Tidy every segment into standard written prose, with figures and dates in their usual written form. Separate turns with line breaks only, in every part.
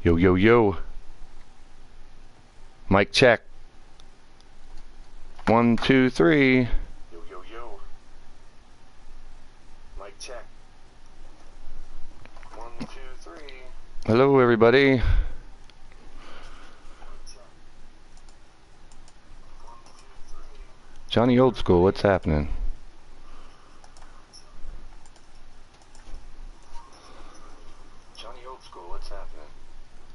Yo, yo, yo. Mic check. 1, 2, 3. Yo, yo, yo. Mic check. 1, 2, 3. Hello, everybody. Johnny Old School, what's happening? Johnny Old School, what's happening?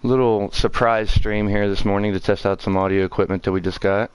Little surprise stream here this morning to test out some audio equipment that we just got.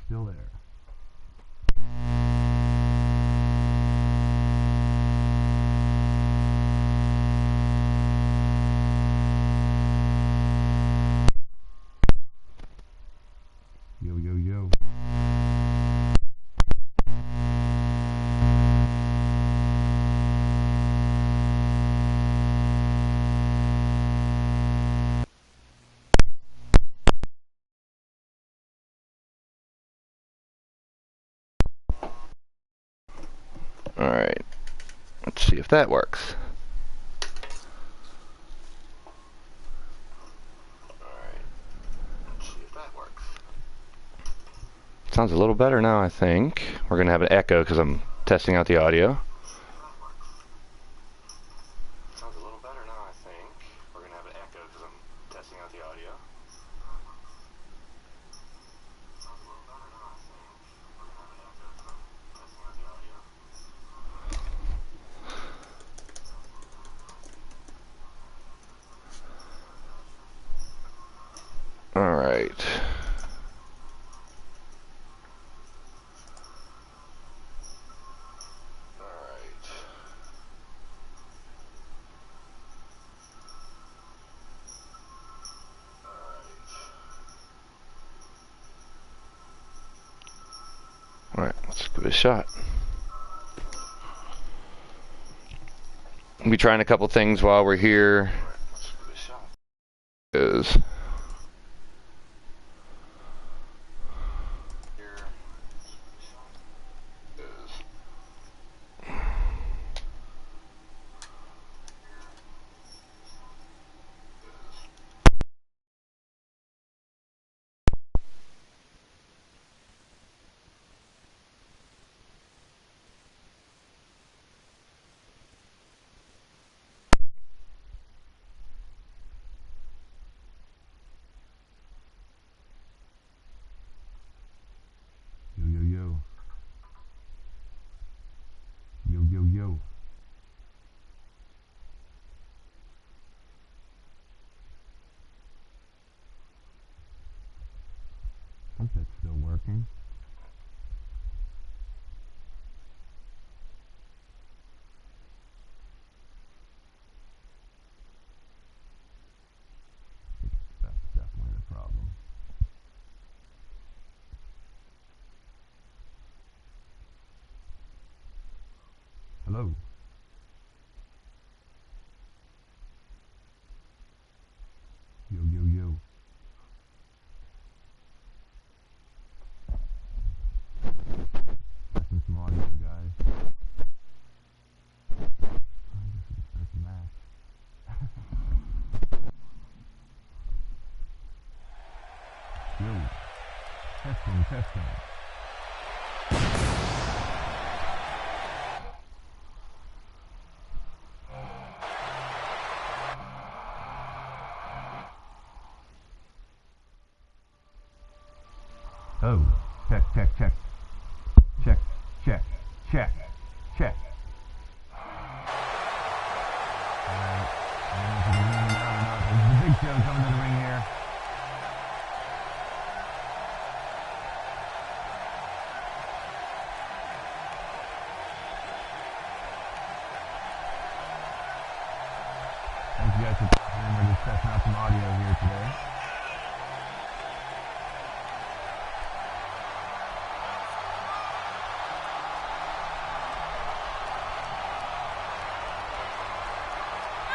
Still there. Yo, yo, yo. Alright, let's see if that works. Alright, let's see if that works. Sounds a little better now, I think. We're going to have an echo because I'm testing out the audio. Sounds a little better now, I think. We're going to have an echo because I'm testing out the audio. All right. All right, let's give it a shot. We'll be trying a couple things while we're here. Is yo. I think that's still working. That's definitely the problem. Hello. Yo, yo, yo. Testing some audio, guys. I guess we can start the match. Yo. Testing, testing. Oh, check, check, check. Check, check, check, check. Alright, the big show coming to the ring here.
guys for popping in. We're just testing out some audio here today.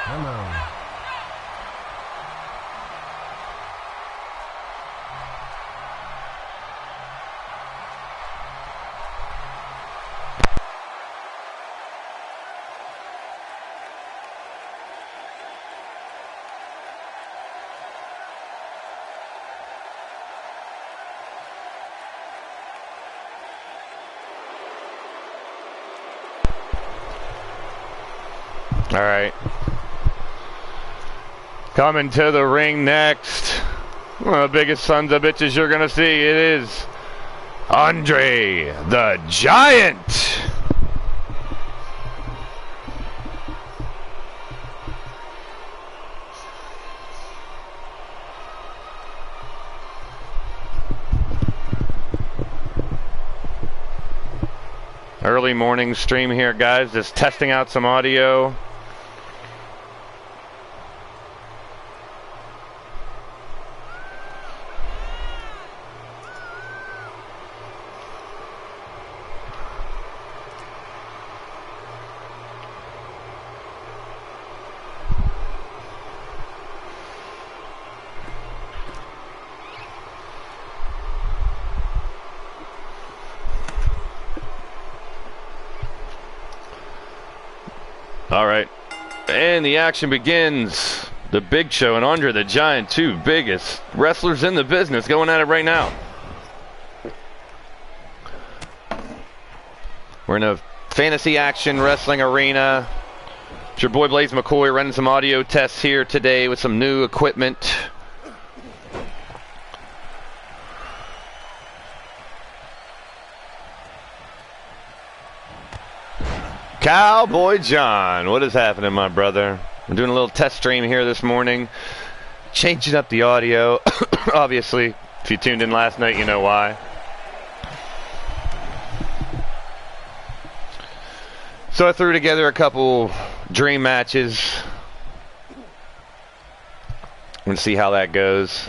Hello.
All right. Coming to the ring next. One of the biggest sons of bitches you're going to see. It is Andre the Giant. Early morning stream here, guys. Just testing out some audio. All right, and the action begins. The Big Show and Andre the Giant, two biggest wrestlers in the business, going at it right now. We're in a fantasy action wrestling arena. It's your boy Blaise McCoy running some audio tests here today with some new equipment. Cowboy John, what is happening, my brother? I'm doing a little test stream here this morning, changing up the audio. Obviously, if you tuned in last night, you know why. So I threw together a couple dream matches. I'm going to see how that goes.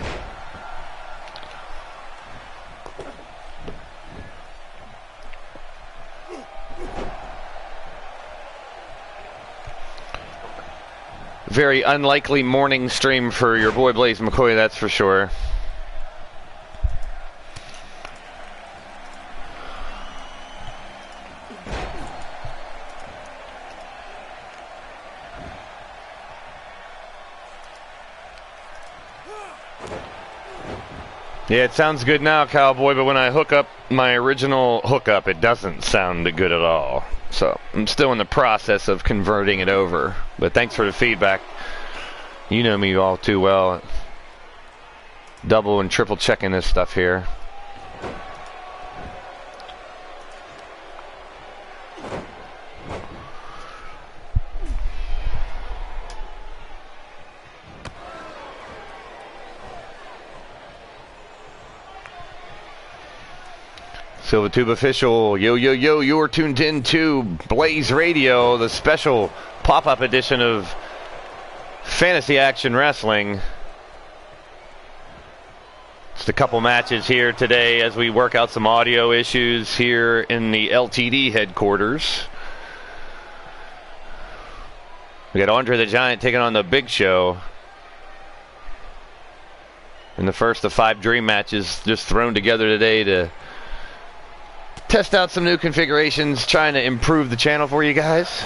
Very unlikely morning stream for your boy Blaise McCoy, that's for sure. Yeah, it sounds good now, Cowboy, but when I hook up my original hookup, it doesn't sound good at all. So I'm still in the process of converting it over. But thanks for the feedback. You know me all too well. Double and triple checking this stuff here. Silver Tube Official, yo, yo, yo, you're tuned in to Blaised Radio, the special pop-up edition of Fantasy Action Wrestling. Just a couple matches here today as we work out some audio issues here in the LTD headquarters. We got Andre the Giant taking on the Big Show in the first of 5 dream matches just thrown together today to test out some new configurations, trying to improve the channel for you guys.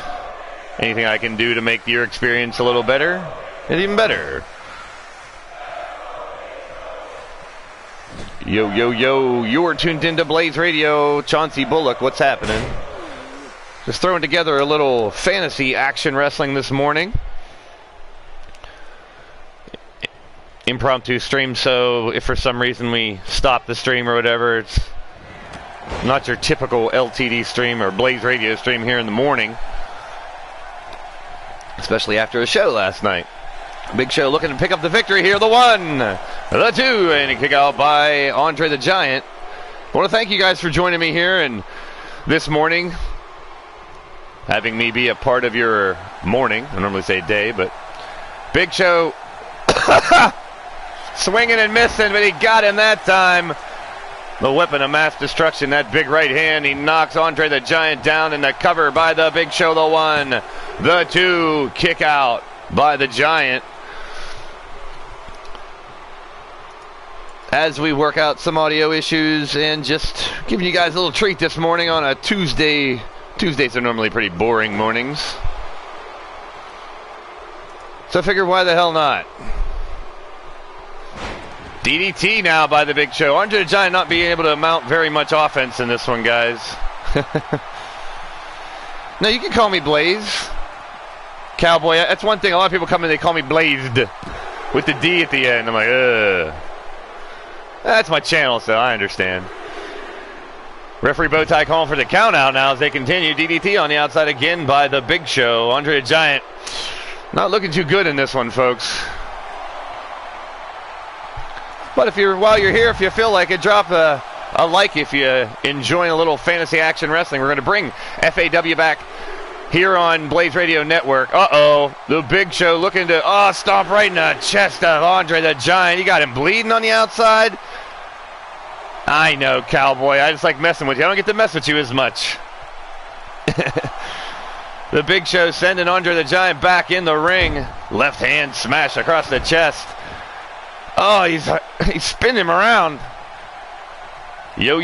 Anything I can do to make your experience a little better, and even better. Yo, yo, yo, you're tuned into Blaised Radio. Chauncey Bullock, what's happening? Just throwing together a little fantasy action wrestling this morning. Impromptu stream, so if for some reason we stop the stream or whatever, it's not your typical LTD stream or Blaised Radio stream here in the morning. Especially after a show last night. Big Show looking to pick up the victory here. The 1, the 2, and a kick out by Andre the Giant. I want to thank you guys for joining me here and this morning, having me be a part of your morning. I normally say day, but Big Show swinging and missing, but he got him that time. The weapon of mass destruction, that big right hand. He knocks Andre the Giant down in the cover by the Big Show. The 1, the 2, kick out by the Giant. As we work out some audio issues and just giving you guys a little treat this morning on a Tuesday. Tuesdays are normally pretty boring mornings. So I figured, why the hell not? DDT now by the Big Show. Andre the Giant not being able to mount very much offense in this one, guys. Now, you can call me Blaise. Cowboy. That's one thing. A lot of people come in, they call me Blaised with the D at the end. I'm like, ugh. That's my channel, so I understand. Referee Bowtie calling for the count out now as they continue. DDT on the outside again by the Big Show. Andre the Giant not looking too good in this one, folks. But while you're here, if you feel like it, drop a like if you're enjoying a little fantasy action wrestling. We're going to bring FAW back here on Blaised Radio Network. Uh-oh. The Big Show looking to, stomp right in the chest of Andre the Giant. You got him bleeding on the outside. I know, Cowboy. I just like messing with you. I don't get to mess with you as much. The Big Show sending Andre the Giant back in the ring. Left hand smash across the chest. Oh, he's spinning him around. Yo,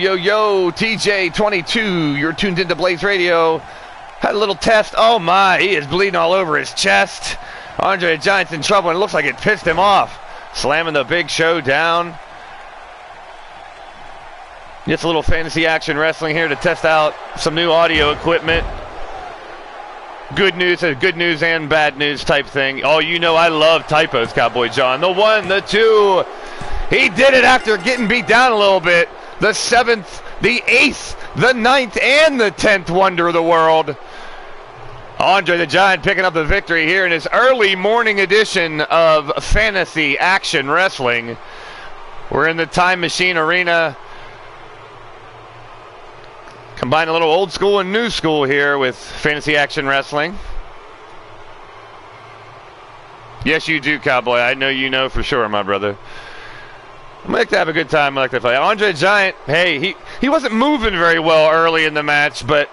TJ22. You're tuned into Blaised Radio. Had a little test. Oh, my. He is bleeding all over his chest. Andre the Giant's in trouble, and it looks like it pissed him off. Slamming the Big Show down. Just a little fantasy action wrestling here to test out some new audio equipment. Good news and bad news type thing. Oh, you know I love typos, Cowboy John. The 1, the 2. He did it after getting beat down a little bit. The 7th, the 8th, the 9th, and the 10th wonder of the world. Andre the Giant picking up the victory here in his early morning edition of fantasy action wrestling. We're in the Time Machine Arena. Combine a little old school and new school here with fantasy action wrestling. Yes, you do, Cowboy. I know you know for sure, my brother. I like to have a good time. I like to play. Andre the Giant, hey, he wasn't moving very well early in the match, but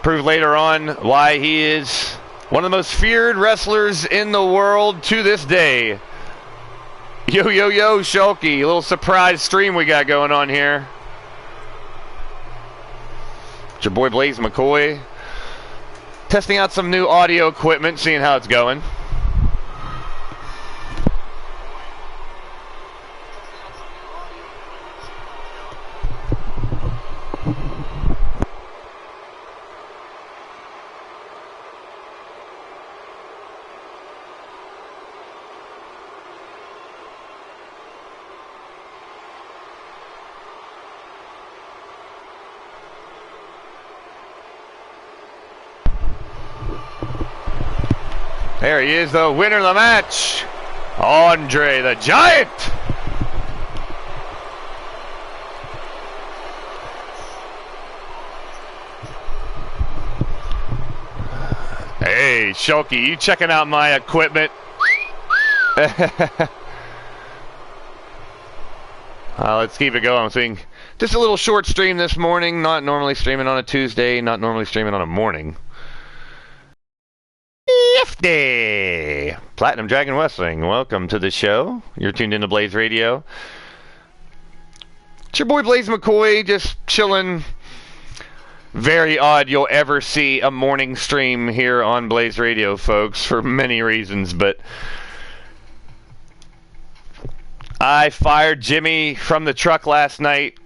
proved later on why he is one of the most feared wrestlers in the world to this day. Yo, Shulky. A little surprise stream we got going on here. It's your boy Blaise McCoy. Testing out some new audio equipment, seeing how it's going. There he is, the winner of the match, Andre the Giant. Hey, Shulky, you checking out my equipment? Let's keep it going. I'm seeing just a little short stream this morning, not normally streaming on a Tuesday, not normally streaming on a morning. Nifty! Platinum Dragon Wrestling, welcome to the show. You're tuned into Blaised Radio. It's your boy Blaise McCoy, just chilling. Very odd you'll ever see a morning stream here on Blaised Radio, folks, for many reasons, but I fired Jimmy from the truck last night,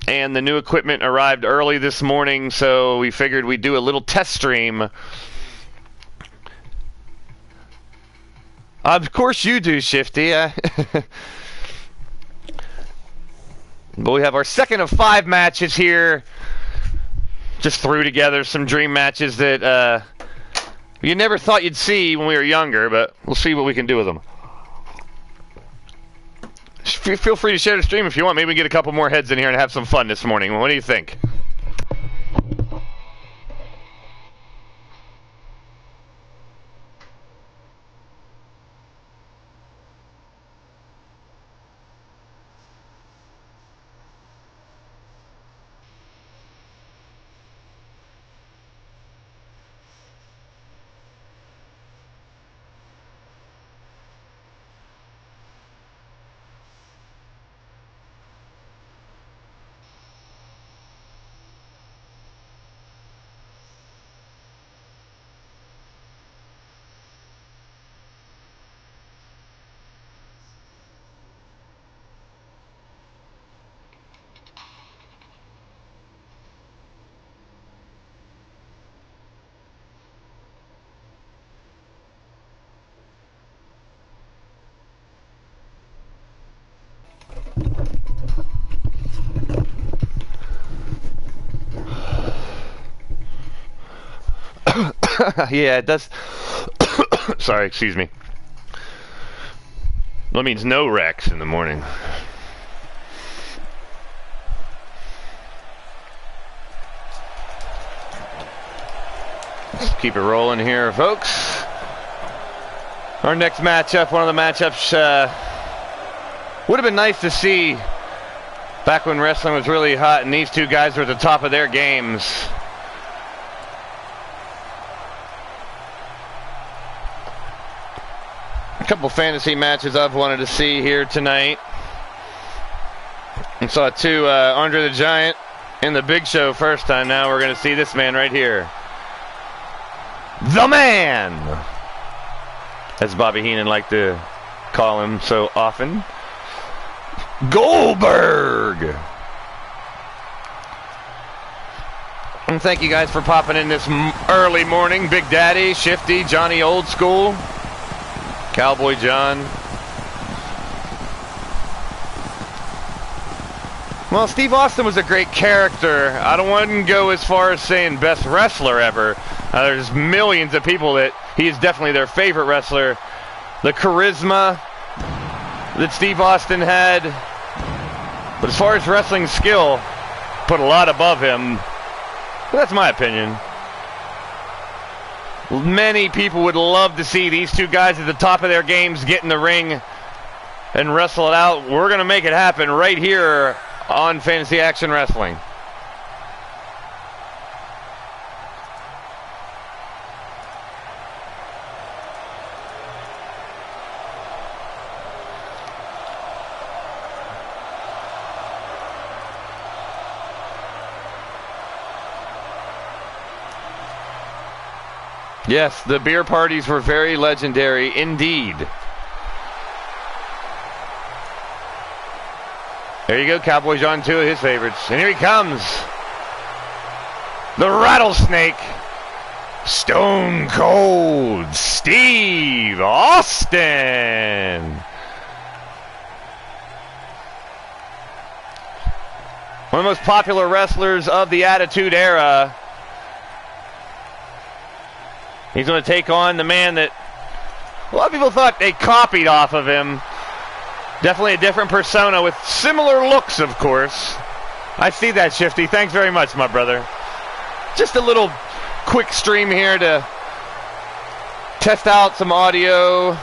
and the new equipment arrived early this morning, so we figured we'd do a little test stream. Of course you do, Shifty. But we have our second of 5 matches here. Just threw together some dream matches that you never thought you'd see when we were younger, but we'll see what we can do with them. Feel free to share the stream if you want. Maybe we can get a couple more heads in here and have some fun this morning. What do you think? Yeah, it does. Sorry, excuse me. That means no wrecks in the morning. Let's keep it rolling here, folks. Our next matchup, one of the matchups, would have been nice to see back when wrestling was really hot and these two guys were at the top of their games. A couple fantasy matches I've wanted to see here tonight. I saw Andre the Giant in the Big Show first time. Now we're going to see this man right here. The Man! As Bobby Heenan liked to call him so often. Goldberg! And thank you guys for popping in this early morning. Big Daddy, Shifty, Johnny Old School, Cowboy John. Well, Steve Austin was a great character. I don't want to go as far as saying best wrestler ever. There's millions of people that he is definitely their favorite wrestler. The charisma that Steve Austin had. But as far as wrestling skill, put a lot above him. But that's my opinion. Many people would love to see these two guys at the top of their games get in the ring and wrestle it out. We're going to make it happen right here on Fantasy Action Wrestling. Yes, the beer parties were very legendary indeed. There you go, Cowboy John, two of his favorites. And here he comes. The Rattlesnake. Stone Cold Steve Austin. One of the most popular wrestlers of the Attitude Era. He's going to take on the man that a lot of people thought they copied off of him. Definitely a different persona with similar looks, of course. I see that, Shifty. Thanks very much, my brother. Just a little quick stream here to test out some audio.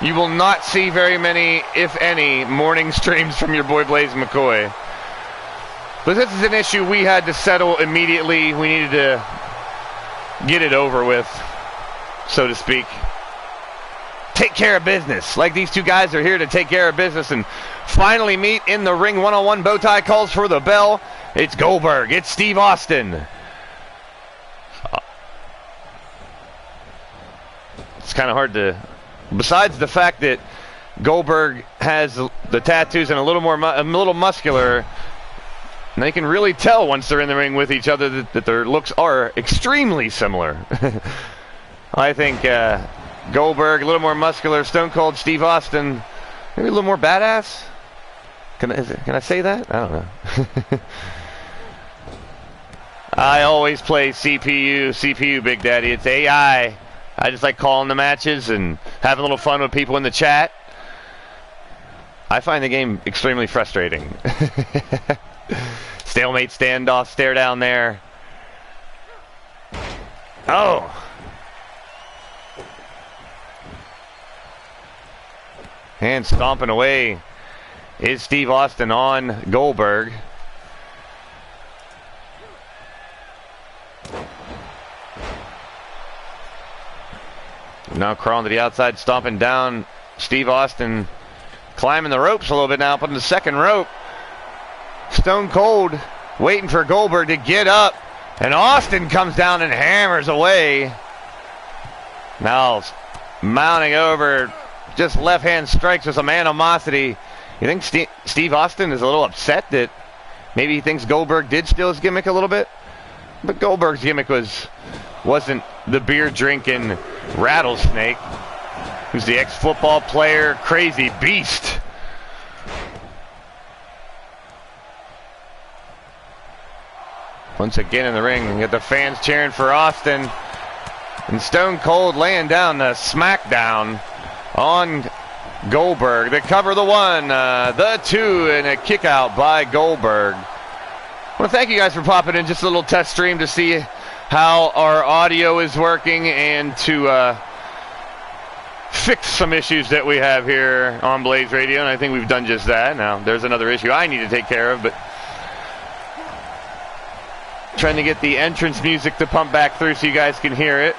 You will not see very many, if any, morning streams from your boy Blaise McCoy. But this is an issue we had to settle immediately. We needed to get it over with, so to speak. Take care of business. Like these two guys are here to take care of business and finally meet in the ring. One-on-one. Bowtie calls for the bell. It's Goldberg. It's Steve Austin. It's kind of hard to... Besides the fact that Goldberg has the tattoos and a little muscular, and they can really tell once they're in the ring with each other that their looks are extremely similar. I think Goldberg, a little more muscular, Stone Cold Steve Austin, maybe a little more badass. Can I say that? I don't know. I always play CPU, Big Daddy. It's AI. I just like calling the matches and having a little fun with people in the chat. I find the game extremely frustrating. Stalemate standoff, stare down there. Oh! And stomping away is Steve Austin on Goldberg. Now crawling to the outside, stomping down. Steve Austin climbing the ropes a little bit now, up on the second rope. Stone Cold waiting for Goldberg to get up, and Austin comes down and hammers away. Now mounting over, just left hand strikes with some animosity. You think Steve Austin is a little upset that maybe he thinks Goldberg did steal his gimmick a little bit? But Goldberg's gimmick wasn't the beer drinking rattlesnake, who's the ex-football player, crazy beast. Once again in the ring, you got the fans cheering for Austin. And Stone Cold laying down the smackdown on Goldberg. They cover the 1, the 2, and a kick out by Goldberg. I want to thank you guys for popping in. Just a little test stream to see how our audio is working and to fix some issues that we have here on Blaised Radio, and I think we've done just that. Now, there's another issue I need to take care of, but trying to get the entrance music to pump back through so you guys can hear it.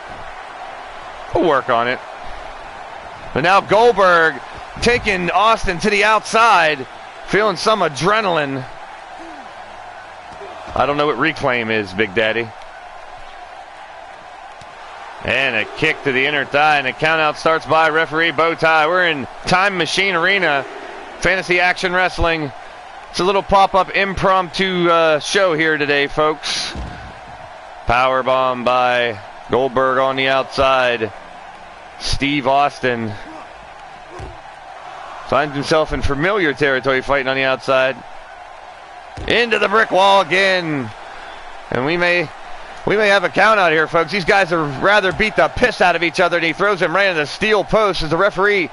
We'll work on it. But now Goldberg taking Austin to the outside, feeling some adrenaline. I don't know what reclaim is, Big Daddy. And a kick to the inner thigh, and a countout starts by referee Bowtie. We're in Time Machine Arena, Fantasy Action Wrestling. It's a little pop-up impromptu show here today, folks. Powerbomb by Goldberg on the outside. Steve Austin finds himself in familiar territory fighting on the outside. Into the brick wall again. And we may have a count out here, folks. These guys have rather beat the piss out of each other, and he throws him right into the steel post as the referee.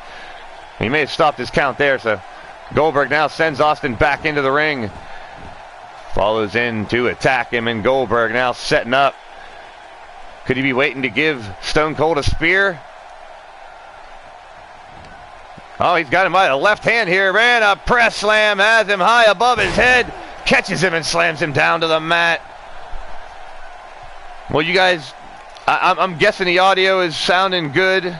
He may have stopped his count there, so Goldberg now sends Austin back into the ring. Follows in to attack him, and Goldberg now setting up. Could he be waiting to give Stone Cold a spear? Oh, he's got him by the left hand here, man. A press slam, has him high above his head, catches him and slams him down to the mat. Well, you guys, I'm guessing the audio is sounding good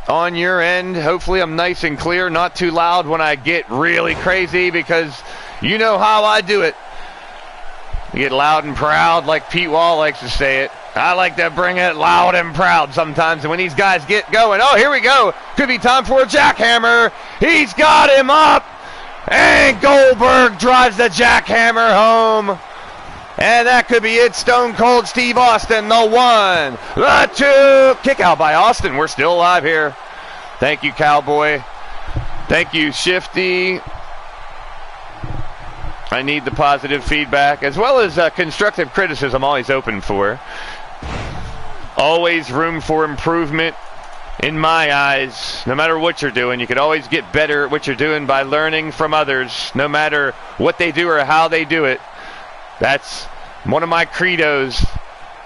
on your end. Hopefully I'm nice and clear, not too loud when I get really crazy, because you know how I do it. You get loud and proud, like Pete Wall likes to say it. I like to bring it loud and proud sometimes, and when these guys get going, oh, here we go. Could be time for a jackhammer. He's got him up, and Goldberg drives the jackhammer home. And that could be it. Stone Cold Steve Austin, the 1, the 2. Kick out by Austin. We're still alive here. Thank you, Cowboy. Thank you, Shifty. I need the positive feedback, as well as constructive criticism, always open for. Always room for improvement in my eyes. No matter what you're doing, you can always get better at what you're doing by learning from others, no matter what they do or how they do it. That's one of my credos.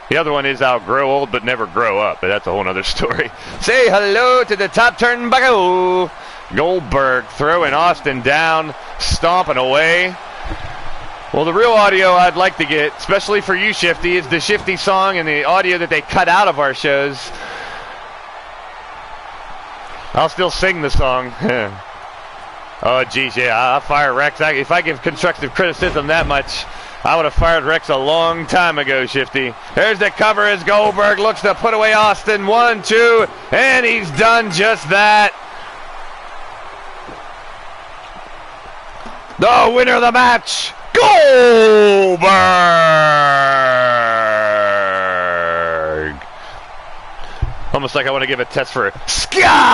The other one is I'll grow old but never grow up, but that's a whole other story. Say hello to the top turnbuckle. Goldberg throwing Austin down, stomping away. Well, the real audio I'd like to get, especially for you, Shifty, is the Shifty song and the audio that they cut out of our shows. I'll still sing the song. Oh, geez, yeah, I'll fire Rex. If I give constructive criticism that much, I would have fired Rex a long time ago, Shifty. There's the cover as Goldberg looks to put away Austin. 1, 2, and he's done just that. The winner of the match, Goldberg. Almost like I want to give a test for Skaz.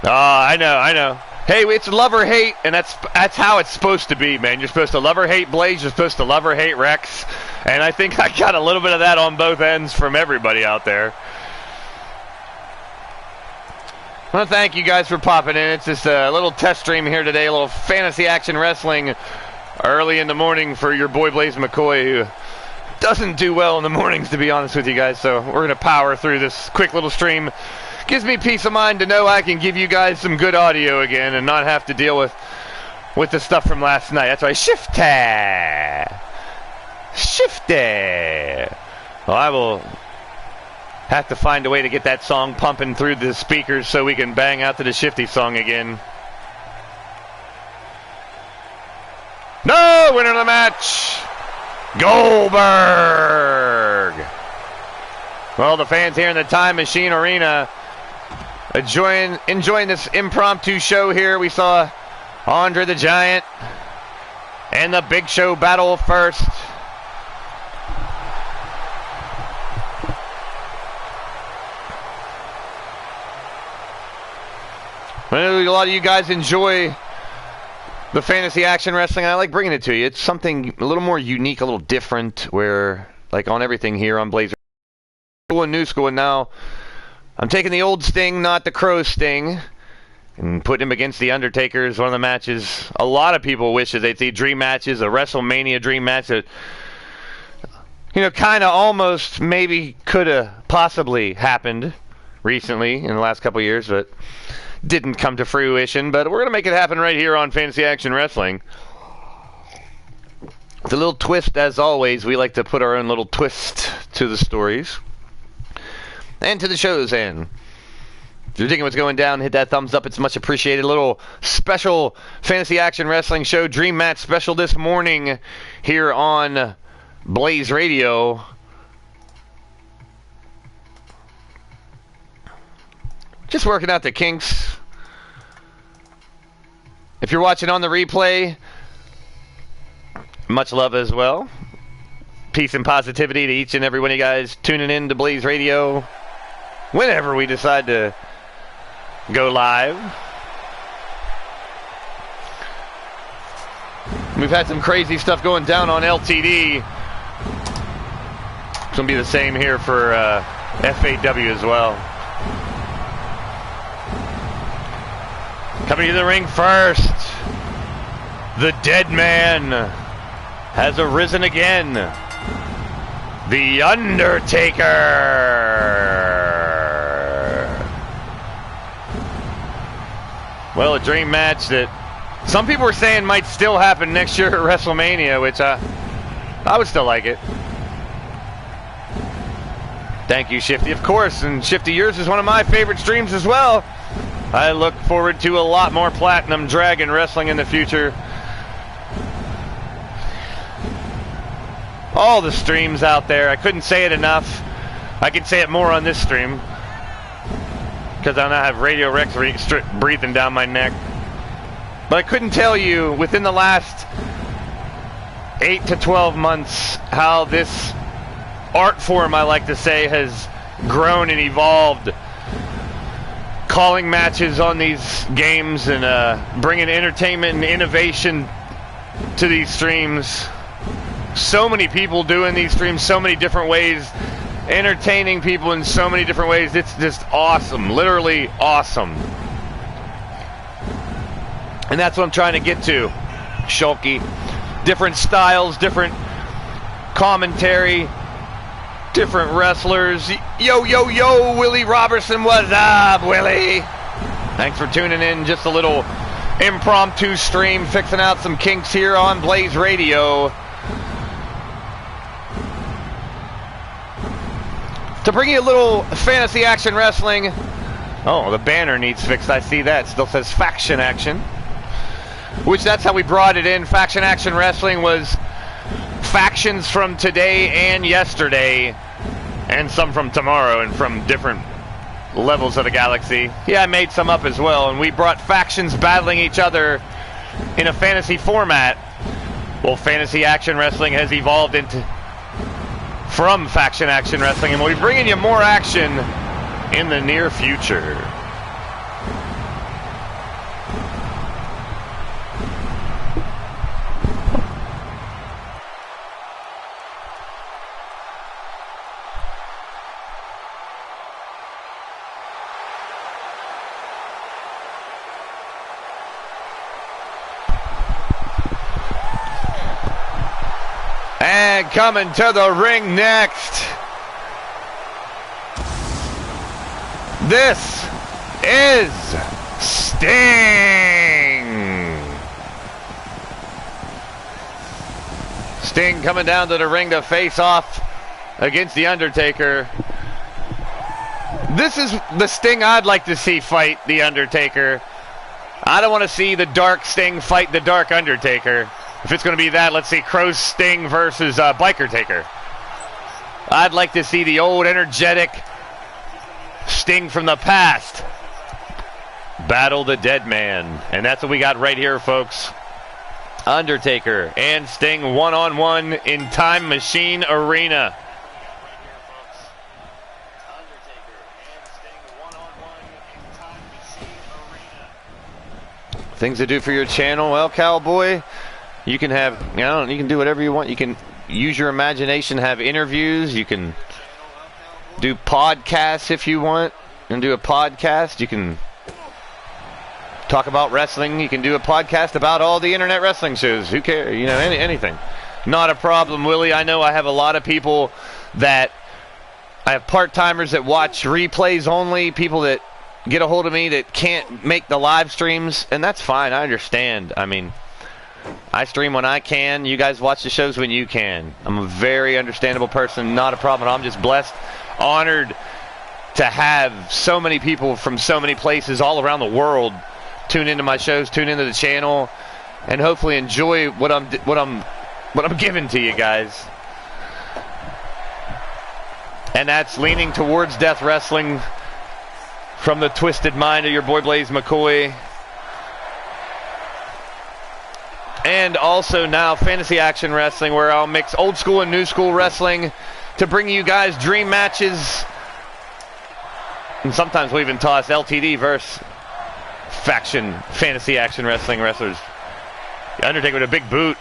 Oh, I know. Hey, it's love or hate, and that's how it's supposed to be, man. You're supposed to love or hate Blaze. You're supposed to love or hate Rex. And I think I got a little bit of that on both ends from everybody out there. I want to thank you guys for popping in. It's just a little test stream here today, a little fantasy action wrestling early in the morning for your boy Blaise McCoy, who doesn't do well in the mornings, to be honest with you guys. So we're going to power through this quick little stream. Gives me peace of mind to know I can give you guys some good audio again and not have to deal with the stuff from last night. That's right. Shifty. Well, I will have to find a way to get that song pumping through the speakers so we can bang out to the Shifty song again. No, winner of the match, Goldberg. Well, the fans here in the Time Machine Arena enjoying this impromptu show here. We saw Andre the Giant and the Big Show battle first. I know a lot of you guys enjoy the fantasy action wrestling. I like bringing it to you. It's something a little more unique, a little different, where, like on everything here on Blaise Radio, new school, and now I'm taking the old Sting, not the Crow Sting, and putting him against the Undertaker is one of the matches a lot of people wish that they'd see. Dream matches, a WrestleMania dream match that, you know, kind of almost maybe could have possibly happened recently in the last couple of years, but didn't come to fruition. But we're going to make it happen right here on Fantasy Action Wrestling. With a little twist, as always. We like to put our own little twist to the stories and to the shows. And if you're digging what's going down, hit that thumbs up. It's much appreciated. A little special Fantasy Action Wrestling show, Dream Match special this morning here on Blaise Radio. Just working out the kinks. If you're watching on the replay, much love as well. Peace and positivity to each and every one of you guys tuning in to Blaise Radio whenever we decide to go live. We've had some crazy stuff going down on LTD. It's going to be the same here for FAW as well. Coming to the ring first, the dead man has arisen again. The Undertaker. Well, a dream match that some people were saying might still happen next year at WrestleMania, which I would still like it. Thank you, Shifty, of course. And Shifty, yours is one of my favorite streams as well. I look forward to a lot more Platinum Dragon wrestling in the future. All the streams out there, I couldn't say it enough. I can say it more on this stream, because I now have Radio Rex breathing down my neck. But I couldn't tell you within the last 8 to 12 months how this art form, I like to say, has grown and evolved. Calling matches on these games and bringing entertainment and innovation to these streams. So many people doing these streams so many different ways, entertaining people in so many different ways. It's just awesome, literally awesome. And that's what I'm trying to get to, Shulky. Different styles, different commentary, different wrestlers. Yo, yo, yo, Willie Robertson, what's up, Willie? Thanks for tuning in. Just a little impromptu stream, fixing out some kinks here on Blaise Radio. To bring you a little fantasy action wrestling. Oh, the banner needs fixed. I see that. Still says Faction Action. Which, that's how we brought it in. Faction Action Wrestling was factions from today and yesterday, and some from tomorrow, and from different levels of the galaxy. Yeah, I made some up as well, and we brought factions battling each other in a fantasy format. Well, Fantasy Action Wrestling has evolved from Faction Action Wrestling, and we'll be bringing you more action in the near future. And coming to the ring next, this is Sting. Sting coming down to the ring to face off against the Undertaker. This is the Sting I'd like to see fight the Undertaker. I don't want to see the Dark Sting fight the Dark Undertaker. If it's going to be that, let's see Crow Sting versus Biker Taker. I'd like to see the old energetic Sting from the past battle the dead man. And that's what we got right here, folks. Undertaker and Sting one-on-one in Time Machine Arena. Things to do for your channel. Well, Cowboy, you can have, you can do whatever you want. You can use your imagination, have interviews. You can do podcasts if you want, and do a podcast. You can talk about wrestling. You can do a podcast about all the internet wrestling shows. Who cares? Anything. Not a problem, Willie. I know I have a lot of people that I have part-timers that watch replays only, people that get a hold of me that can't make the live streams, and that's fine. I understand. I mean, I stream when I can. You guys watch the shows when you can. I'm a very understandable person. Not a problem. I'm just blessed, honored to have so many people from so many places all around the world tune into my shows, tune into the channel, and hopefully enjoy what I'm giving to you guys. And that's Leaning Towards Death Wrestling from the twisted mind of your boy Blaise McCoy. And also now Fantasy Action Wrestling, where I'll mix old school and new school wrestling to bring you guys dream matches. And sometimes we even toss LTD versus faction Fantasy Action Wrestling wrestlers. The Undertaker with a big boot.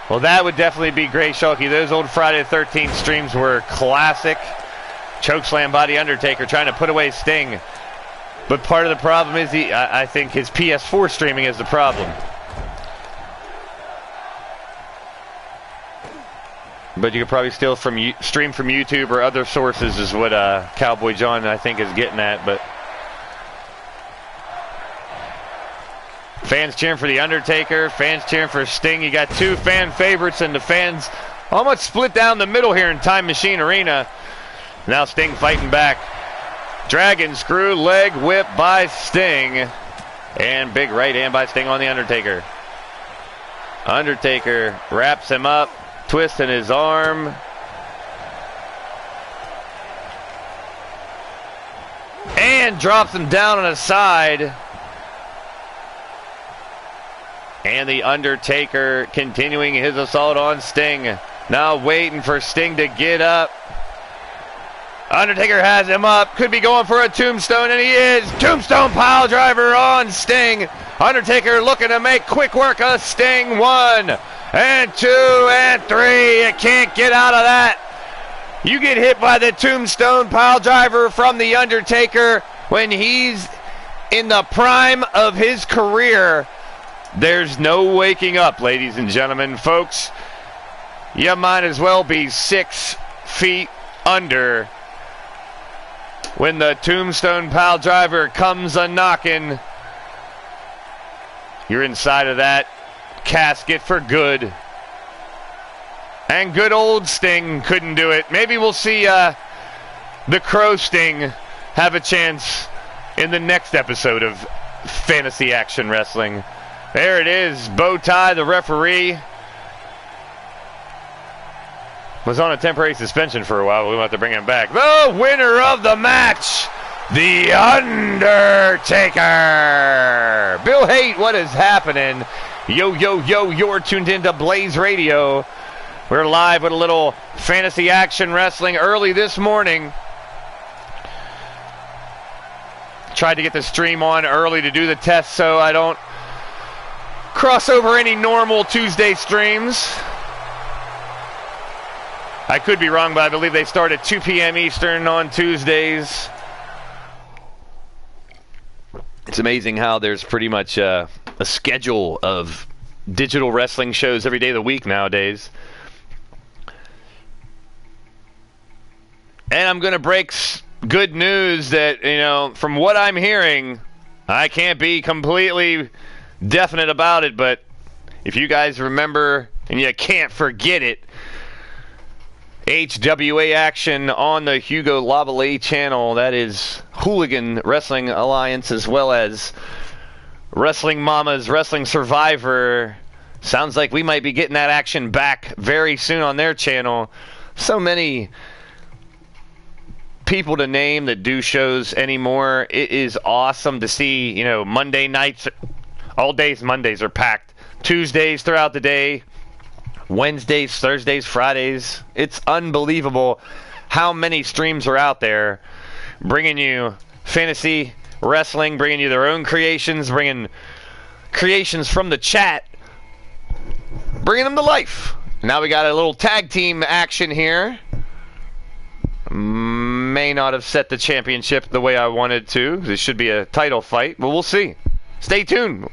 Well, that would definitely be great, Shulky. Those old Friday the 13th streams were classic. Chokeslam by the Undertaker trying to put away Sting. But part of the problem is I think his PS4 streaming is the problem. But you could probably still stream from YouTube or other sources is what Cowboy John, I think, is getting at. But fans cheering for The Undertaker, fans cheering for Sting. You got two fan favorites, and the fans almost split down the middle here in Time Machine Arena. Now Sting fighting back. Dragon screw, leg whip by Sting. And big right hand by Sting on The Undertaker. Undertaker wraps him up, twisting his arm. And drops him down on his side. And The Undertaker continuing his assault on Sting. Now waiting for Sting to get up. Undertaker has him up. Could be going for a tombstone, and he is. Tombstone pile driver on Sting. Undertaker looking to make quick work of Sting. 1 and 2 and 3. You can't get out of that. You get hit by the tombstone pile driver from The Undertaker when he's in the prime of his career. There's no waking up, ladies and gentlemen. Folks, you might as well be 6 feet under when the tombstone pile driver comes a-knocking. You're inside of that casket for good. And good old Sting couldn't do it. Maybe we'll see the Crow Sting have a chance in the next episode of Fantasy Action Wrestling. There it is. Bow tie, the referee, was on a temporary suspension for a while, but we want to bring him back. The winner of the match, The Undertaker. Bill Haight, what is happening? Yo, yo, yo, you're tuned into Blaised Radio. We're live with a little Fantasy Action Wrestling early this morning. Tried to get the stream on early to do the test so I don't cross over any normal Tuesday streams. I could be wrong, but I believe they start at 2 p.m. Eastern on Tuesdays. It's amazing how there's pretty much a schedule of digital wrestling shows every day of the week nowadays. And I'm going to break good news that, from what I'm hearing, I can't be completely definite about it, but if you guys remember, and you can't forget it, HWA action on the Hugo Lavallee channel. That is Hooligan Wrestling Alliance, as well as Wrestling Mamas, Wrestling Survivor. Sounds like we might be getting that action back very soon on their channel. So many people to name that do shows anymore. It is awesome to see, Monday nights, all days Mondays are packed. Tuesdays throughout the day. Wednesdays, Thursdays, Fridays. It's unbelievable how many streams are out there bringing you Fantasy Wrestling, bringing you their own creations, bringing creations from the chat, bringing them to life. Now we got a little tag team action here. May not have set the championship the way I wanted to. This should be a title fight, but we'll see. Stay tuned.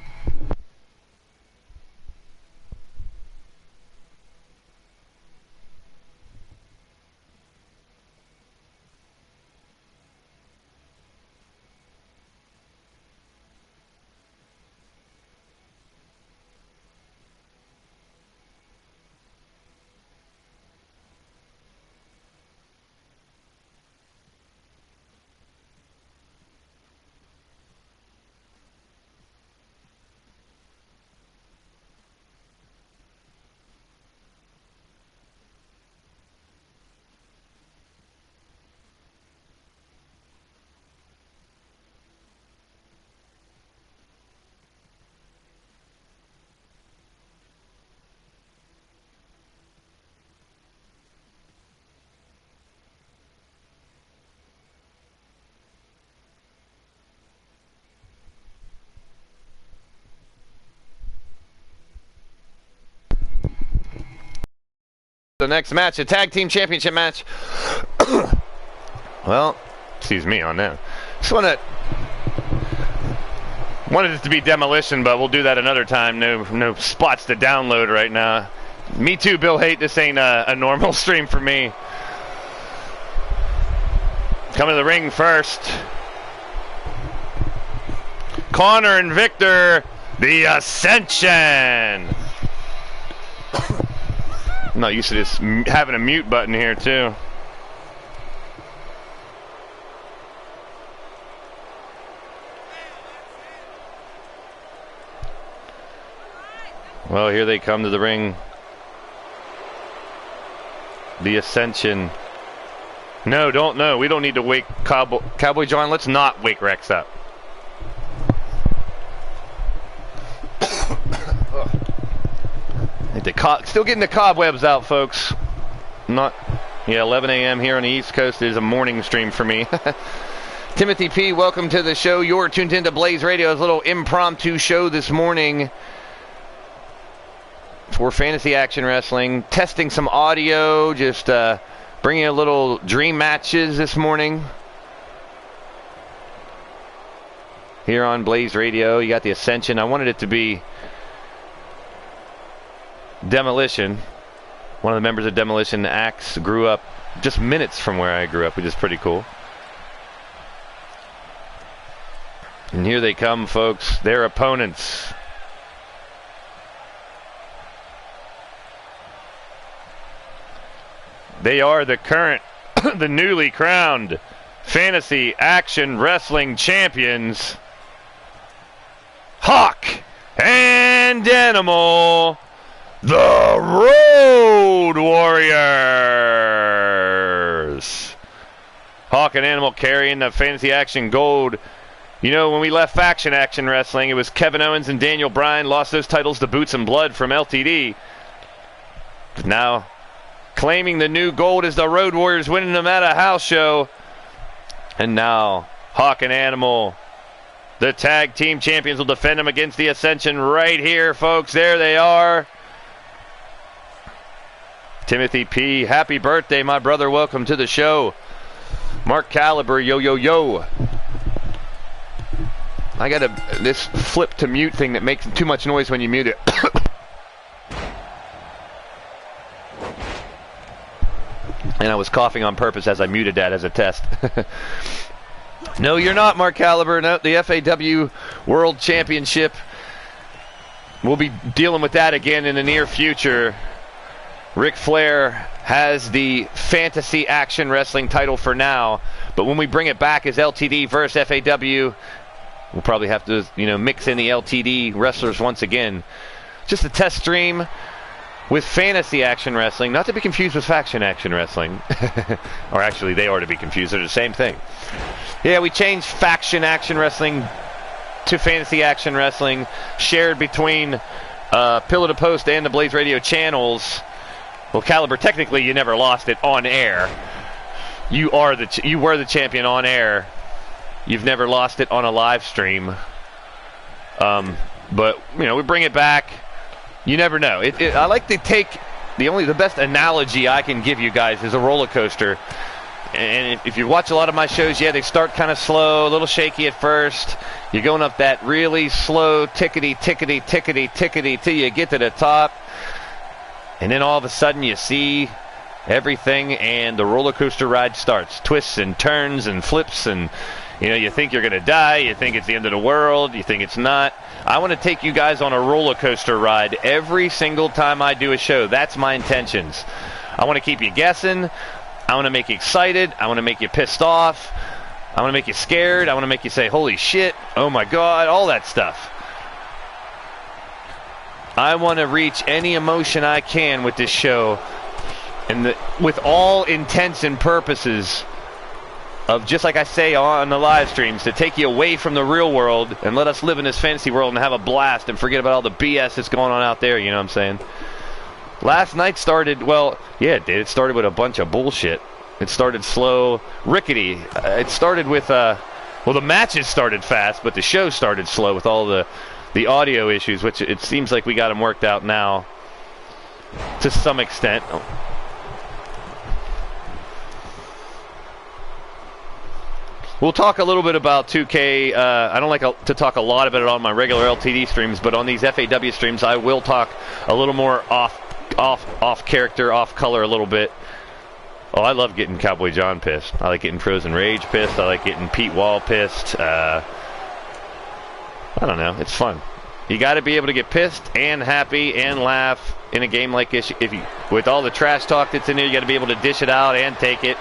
The next match, a tag team championship match. Well, excuse me on that. Just wanted it to be demolition, but we'll do that another time. No spots to download right now. Me too, Bill Hate. This ain't a normal stream for me. Coming to the ring first, Connor and Victor, the Ascension. I'm not used to this having a mute button here too. Well, here they come to the ring. The Ascension. No, we don't need to wake Cowboy John. Let's not wake Rex up. Still getting the cobwebs out, folks. 11 a.m. here on the East Coast is a morning stream for me. Timothy P., welcome to the show. You're tuned into Blaised Radio's little impromptu show this morning for Fantasy Action Wrestling. Testing some audio, just bringing a little dream matches this morning. Here on Blaised Radio, you got the Ascension. I wanted it to be Demolition. One of the members of Demolition, Axe, grew up just minutes from where I grew up, which is pretty cool. And here they come, folks, their opponents. They are the current, the newly crowned Fantasy Action Wrestling Champions, Hawk and Animal, the Road Warriors. Hawk and Animal carrying the Fantasy Action Gold. You know, when we left Faction Action Wrestling, it was Kevin Owens and Daniel Bryan lost those titles to Boots and Blood from LTD. Now, claiming the new gold is the Road Warriors, winning them at a house show. And now, Hawk and Animal, the tag team champions, will defend them against the Ascension right here, folks. There they are. Timothy P., happy birthday, my brother. Welcome to the show. Mark Caliber, yo, yo, yo. I got this flip to mute thing that makes too much noise when you mute it. And I was coughing on purpose as I muted that as a test. No, you're not, Mark Caliber. No, the FAW World Championship. We'll be dealing with that again in the near future. Ric Flair has the Fantasy Action Wrestling title for now, but when we bring it back as LTD versus FAW, we'll probably have to, mix in the LTD wrestlers once again. Just a test stream with Fantasy Action Wrestling, not to be confused with Faction Action Wrestling. Or actually, they are to be confused. They're the same thing. Yeah, we changed Faction Action Wrestling to Fantasy Action Wrestling, shared between Pillow to Post and the Blaised Radio channels. Well, Caliber, technically you never lost it on air. You were the champion on air. you've never lost it on a live stream. But, we bring it back. You never know. I like to take the best analogy I can give you guys is a roller coaster. And if you watch a lot of my shows, they start kind of slow, a little shaky at first. You're going up that really slow tickety, tickety, tickety, tickety till you get to the top. And then all of a sudden you see everything and the roller coaster ride starts. Twists and turns and flips and, you think you're going to die. You think it's the end of the world. You think it's not. I want to take you guys on a roller coaster ride every single time I do a show. That's my intentions. I want to keep you guessing. I want to make you excited. I want to make you pissed off. I want to make you scared. I want to make you say, holy shit, oh my God, all that stuff. I want to reach any emotion I can with this show, and with all intents and purposes of, just like I say on the live streams, to take you away from the real world and let us live in this fantasy world and have a blast and forget about all the BS that's going on out there, you know what I'm saying? Last night started, it did. It started with a bunch of bullshit. It started slow, rickety. It started with, the matches started fast, but the show started slow with all the audio issues, which it seems like we got them worked out now to some extent. We'll talk a little bit about 2K. I don't like to talk a lot about it on my regular LTD streams, but on these FAW streams, I will talk a little more off character, off color a little bit. Oh, I love getting Cowboy John pissed. I like getting Frozen Rage pissed. I like getting Pete Wall pissed. I don't know. It's fun. You got to be able to get pissed and happy and laugh in a game like this. With all the trash talk that's in there, you got to be able to dish it out and take it.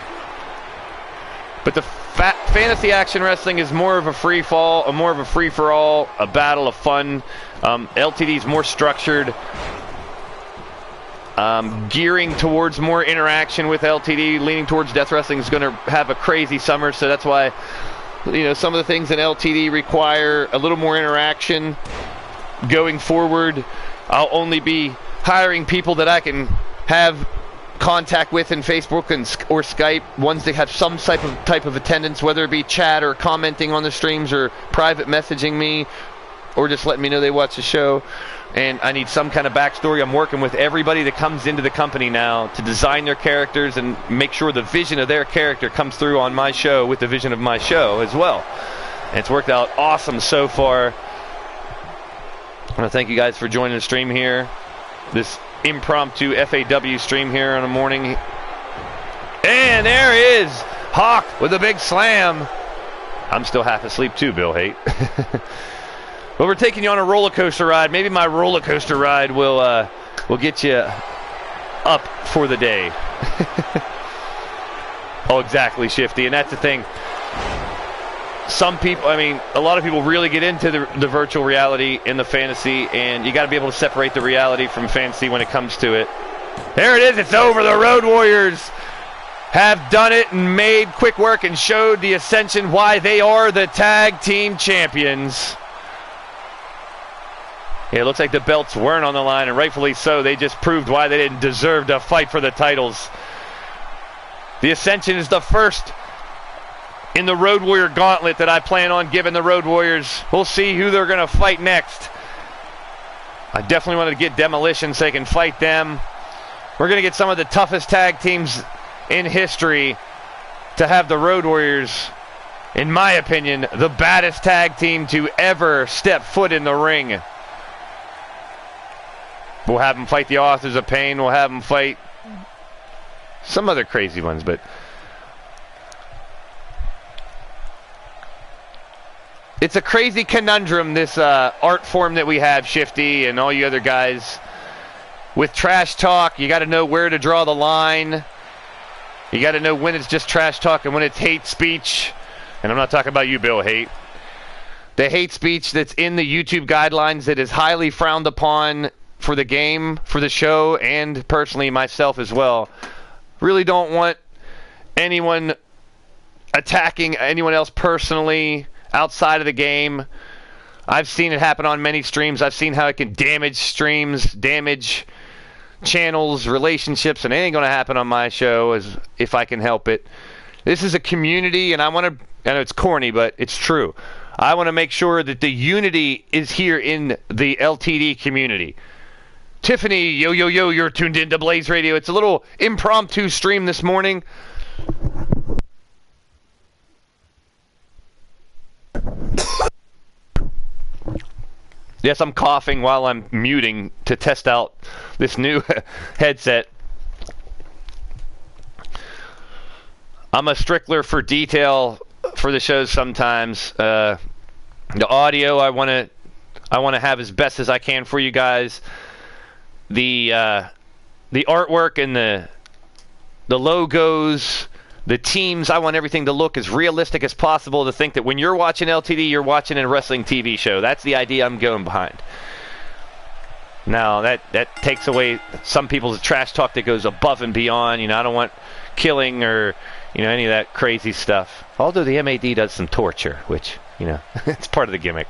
But the fantasy action wrestling is more of a free fall, more of a free for all, a battle of fun. LTD is more structured, gearing towards more interaction with LTD, leaning towards death wrestling is going to have a crazy summer. So that's why, some of the things in LTD require a little more interaction. Going forward, I'll only be hiring people that I can have contact with in Facebook or Skype, ones that have some type of attendance, whether it be chat or commenting on the streams or private messaging me or just letting me know they watch the show. And I need some kind of backstory. I'm working with everybody that comes into the company now to design their characters and make sure the vision of their character comes through on my show with the vision of my show as well. And it's worked out awesome so far. I want to thank you guys for joining the stream here. This impromptu FAW stream here on the morning. And there is Hawk with a big slam. I'm still half asleep too, Bill Haight. But we're taking you on a roller coaster ride. Maybe my roller coaster ride will get you up for the day. Oh, exactly, Shifty. And that's the thing. Some people, a lot of people really get into the virtual reality in the fantasy, and you got to be able to separate the reality from fantasy when it comes to it. There it is. It's over. The Road Warriors have done it and made quick work and showed the Ascension why they are the tag team champions. Yeah, it looks like the belts weren't on the line, and rightfully so. They just proved why they didn't deserve to fight for the titles. The Ascension is the first in the Road Warrior gauntlet that I plan on giving the Road Warriors. We'll see who they're going to fight next. I definitely want to get Demolition so they can fight them. We're going to get some of the toughest tag teams in history to have the Road Warriors, in my opinion, the baddest tag team to ever step foot in the ring. We'll have them fight the Authors of Pain. We'll have them fight some other crazy ones, but it's a crazy conundrum, this art form that we have, Shifty, and all you other guys. With trash talk, you got to know where to draw the line. You got to know when it's just trash talk and when it's hate speech. And I'm not talking about you, Bill Haight. The hate speech that's in the YouTube guidelines that is highly frowned upon for the game, for the show, and personally myself as well. Really don't want anyone attacking anyone else personally outside of the game. I've seen it happen on many streams. I've seen how it can damage streams, damage channels, relationships, and it ain't going to happen on my show if I can help it. This is a community, and I want to I know it's corny, but it's true. I want to make sure that the unity is here in the LTD community. Tiffany, yo, you're tuned into Blaised Radio. It's a little impromptu stream this morning. Yes, I'm coughing while I'm muting to test out this new headset. I'm a stickler for detail for the shows sometimes. The audio I want to have as best as I can for you guys. The artwork and the logos, the teams, I want everything to look as realistic as possible, to think that when you're watching LTD, you're watching a wrestling TV show. That's the idea I'm going behind. Now, that takes away some people's trash talk that goes above and beyond. You know, I don't want killing or, you know, any of that crazy stuff. Although the MAD does some torture, which, you know, it's part of the gimmick.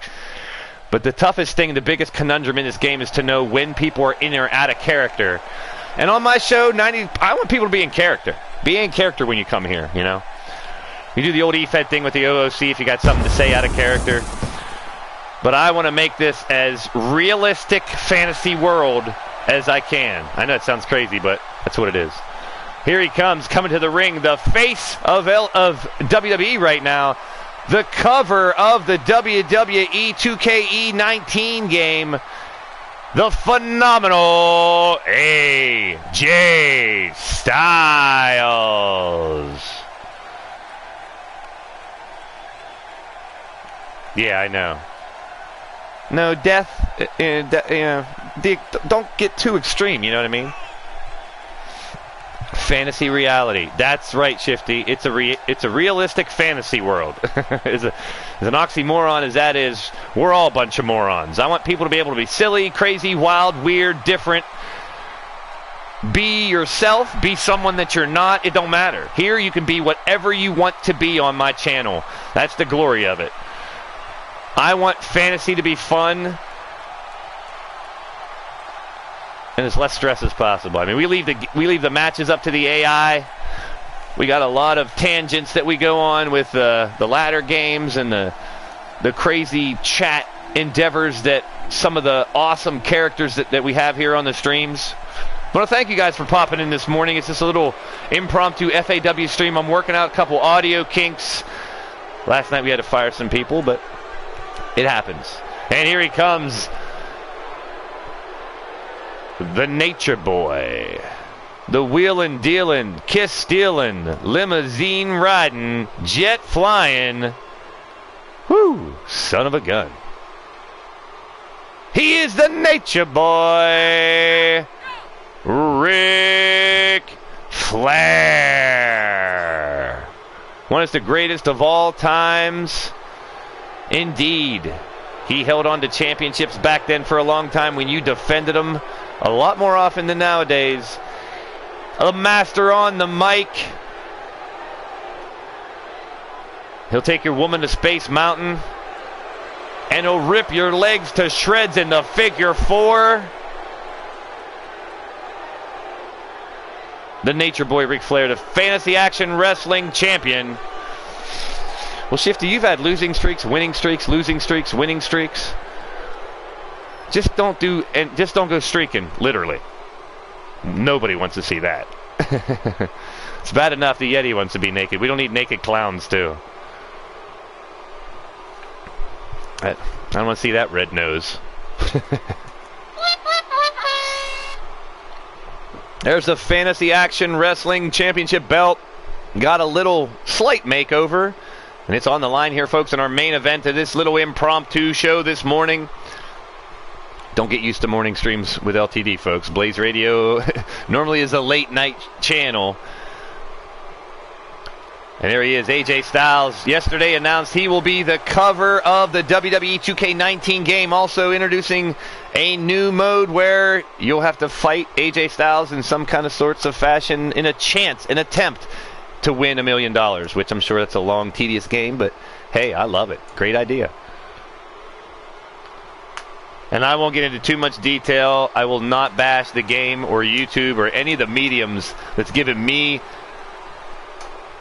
But the toughest thing, the biggest conundrum in this game is to know when people are in or out of character. And on my show, I want people to be in character. Be in character when you come here, you know. You do the old EFED thing with the OOC if you got something to say out of character. But I want to make this as realistic fantasy world as I can. I know it sounds crazy, but that's what it is. Here he comes, coming to the ring, the face of WWE right now. The cover of the WWE2K18 game. The phenomenal AJ Styles. Yeah, I know. No, death, don't get too extreme, you know what I mean? Fantasy reality. That's right, Shifty. It's a realistic fantasy world. As an oxymoron as that is, we're all a bunch of morons. I want people to be able to be silly, crazy, wild, weird, different. Be yourself. Be someone that you're not. It don't matter. Here you can be whatever you want to be on my channel. That's the glory of it. I want fantasy to be fun and as less stress as possible. I mean, we leave the matches up to the AI. We got a lot of tangents that we go on with the ladder games and the crazy chat endeavors that some of the awesome characters that we have here on the streams. I want to thank you guys for popping in this morning. It's just a little impromptu FAW stream. I'm working out a couple audio kinks. Last night we had to fire some people, but it happens. And here he comes. The Nature Boy, the wheelin' dealin', kiss stealin', limousine riding, jet flying, whoo, son of a gun. He is the Nature Boy, Ric Flair. One of the greatest of all times. Indeed. He held on to championships back then for a long time when you defended them. A lot more often than nowadays. A master on the mic. He'll take your woman to Space Mountain. And he'll rip your legs to shreds in the figure four. The Nature Boy Ric Flair, the Fantasy Action Wrestling Champion. Well, Shifty, you've had losing streaks, winning streaks, losing streaks, winning streaks. Just don't go streaking, literally. Nobody wants to see that. It's bad enough the Yeti wants to be naked. We don't need naked clowns, too. I don't want to see that red nose. There's the Fantasy Action Wrestling Championship belt. Got a little slight makeover. And it's on the line here, folks, in our main event of this little impromptu show this morning. Don't get used to morning streams with LTD, folks. Blaised Radio normally is a late night channel. And there he is, AJ Styles. Yesterday announced he will be the cover of the WWE2K18 game. Also introducing a new mode where you'll have to fight AJ Styles in some kind of sorts of fashion in an attempt to win $1 million, which I'm sure that's a long, tedious game, but hey, I love it. Great idea. And I won't get into too much detail. I will not bash the game or YouTube or any of the mediums that's given me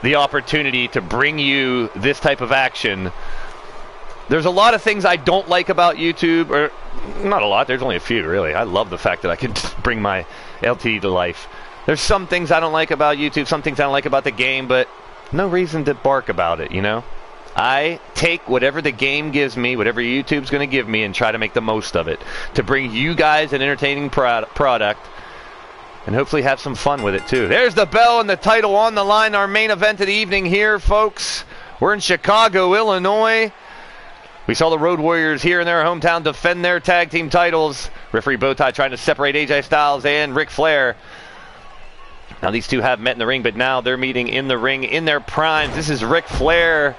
the opportunity to bring you this type of action. There's a lot of things I don't like about YouTube, or not a lot, there's only a few really. I love the fact that I can bring my LTD to life. There's some things I don't like about YouTube, some things I don't like about the game, but no reason to bark about it, you know? I take whatever the game gives me, whatever YouTube's going to give me, and try to make the most of it to bring you guys an entertaining product and hopefully have some fun with it too. There's the bell and the title on the line, our main event of the evening here, folks. We're in Chicago, Illinois. We saw the Road Warriors here in their hometown defend their tag team titles. Referee Bowtie trying to separate AJ Styles and Ric Flair. Now these two have met in the ring, but now they're meeting in the ring in their primes. This is Ric Flair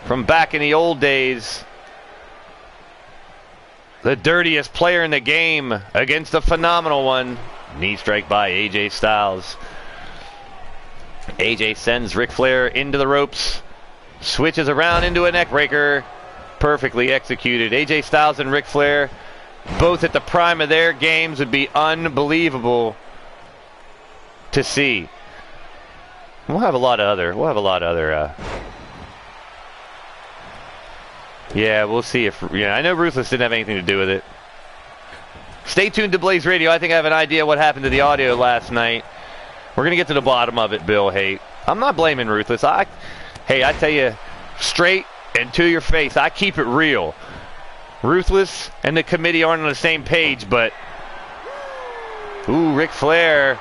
from back in the old days. The dirtiest player in the game against the phenomenal one. Knee strike by AJ Styles. AJ sends Ric Flair into the ropes. Switches around into a neck breaker. Perfectly executed. AJ Styles and Ric Flair, both at the prime of their games, would be unbelievable to see. We'll have a lot of other yeah, we'll see if, I know Ruthless didn't have anything to do with it. Stay tuned to Blaised Radio. I think I have an idea what happened to the audio last night. We're going to get to the bottom of it, Bill Haight. I'm not blaming Ruthless. Hey, I tell you, straight and to your face, I keep it real. Ruthless and the committee aren't on the same page, but ooh, Ric Flair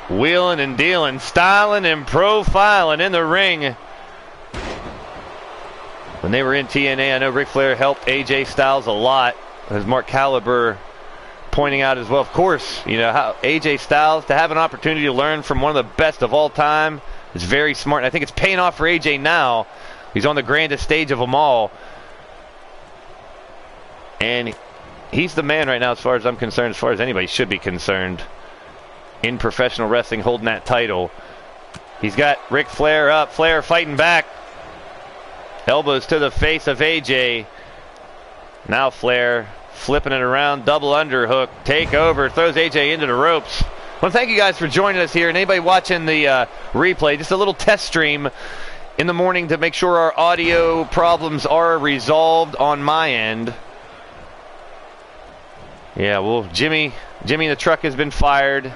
wheeling and dealing, styling and profiling in the ring. When they were in TNA, I know Ric Flair helped AJ Styles a lot, as Mark Caliber pointing out as well. Of course, how AJ Styles, to have an opportunity to learn from one of the best of all time, is very smart. And I think it's paying off for AJ now. He's on the grandest stage of them all. And he's the man right now, as far as I'm concerned, as far as anybody should be concerned, in professional wrestling, holding that title. He's got Ric Flair up, Flair fighting back. Elbows to the face of AJ. Now Flair flipping it around, double underhook, take over, throws AJ into the ropes. Well, thank you guys for joining us here, and anybody watching the replay, just a little test stream in the morning to make sure our audio problems are resolved on my end. Yeah, well, Jimmy in the truck has been fired.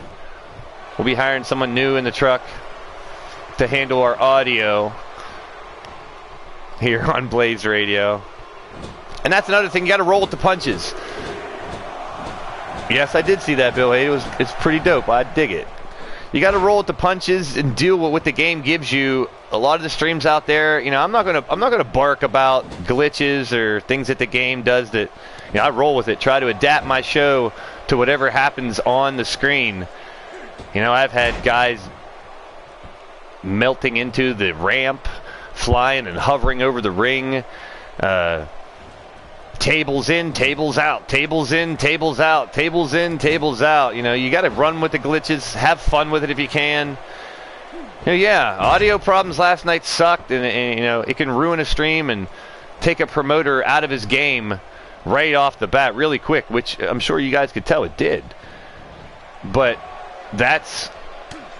We'll be hiring someone new in the truck to handle our audio here on Blaised Radio. And that's another thing, you got to roll with the punches. Yes, I did see that, Bill. It's pretty dope. I dig it. You got to roll with the punches and deal with what the game gives you. A lot of the streams out there, I'm not gonna bark about glitches or things that the game does. That I roll with it. Try to adapt my show to whatever happens on the screen. I've had guys melting into the ramp, flying and hovering over the ring. Tables in, tables out, tables in, tables out, tables in, tables out. You got to run with the glitches, have fun with it if you can. Yeah, audio problems last night sucked, and it can ruin a stream and take a promoter out of his game right off the bat really quick, which I'm sure you guys could tell it did. But that's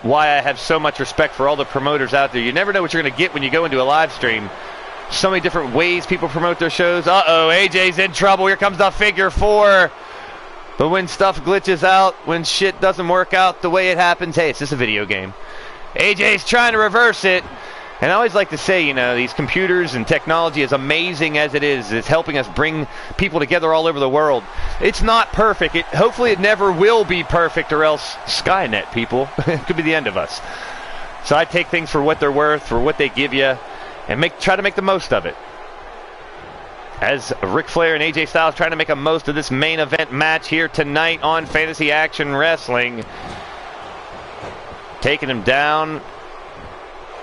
why I have so much respect for all the promoters out there. You never know what you're going to get when you go into a live stream. So many different ways people promote their shows. Uh-oh, AJ's in trouble. Here comes the figure four. But when stuff glitches out, when shit doesn't work out the way it happens, hey, it's just a video game. AJ's trying to reverse it. And I always like to say, these computers and technology, as amazing as it is, it's helping us bring people together all over the world. It's not perfect. Hopefully it never will be perfect, or else Skynet, people. It could be the end of us. So I take things for what they're worth, for what they give you, and try to make the most of it. As Ric Flair and AJ Styles trying to make the most of this main event match here tonight on Fantasy Action Wrestling. Taking him down.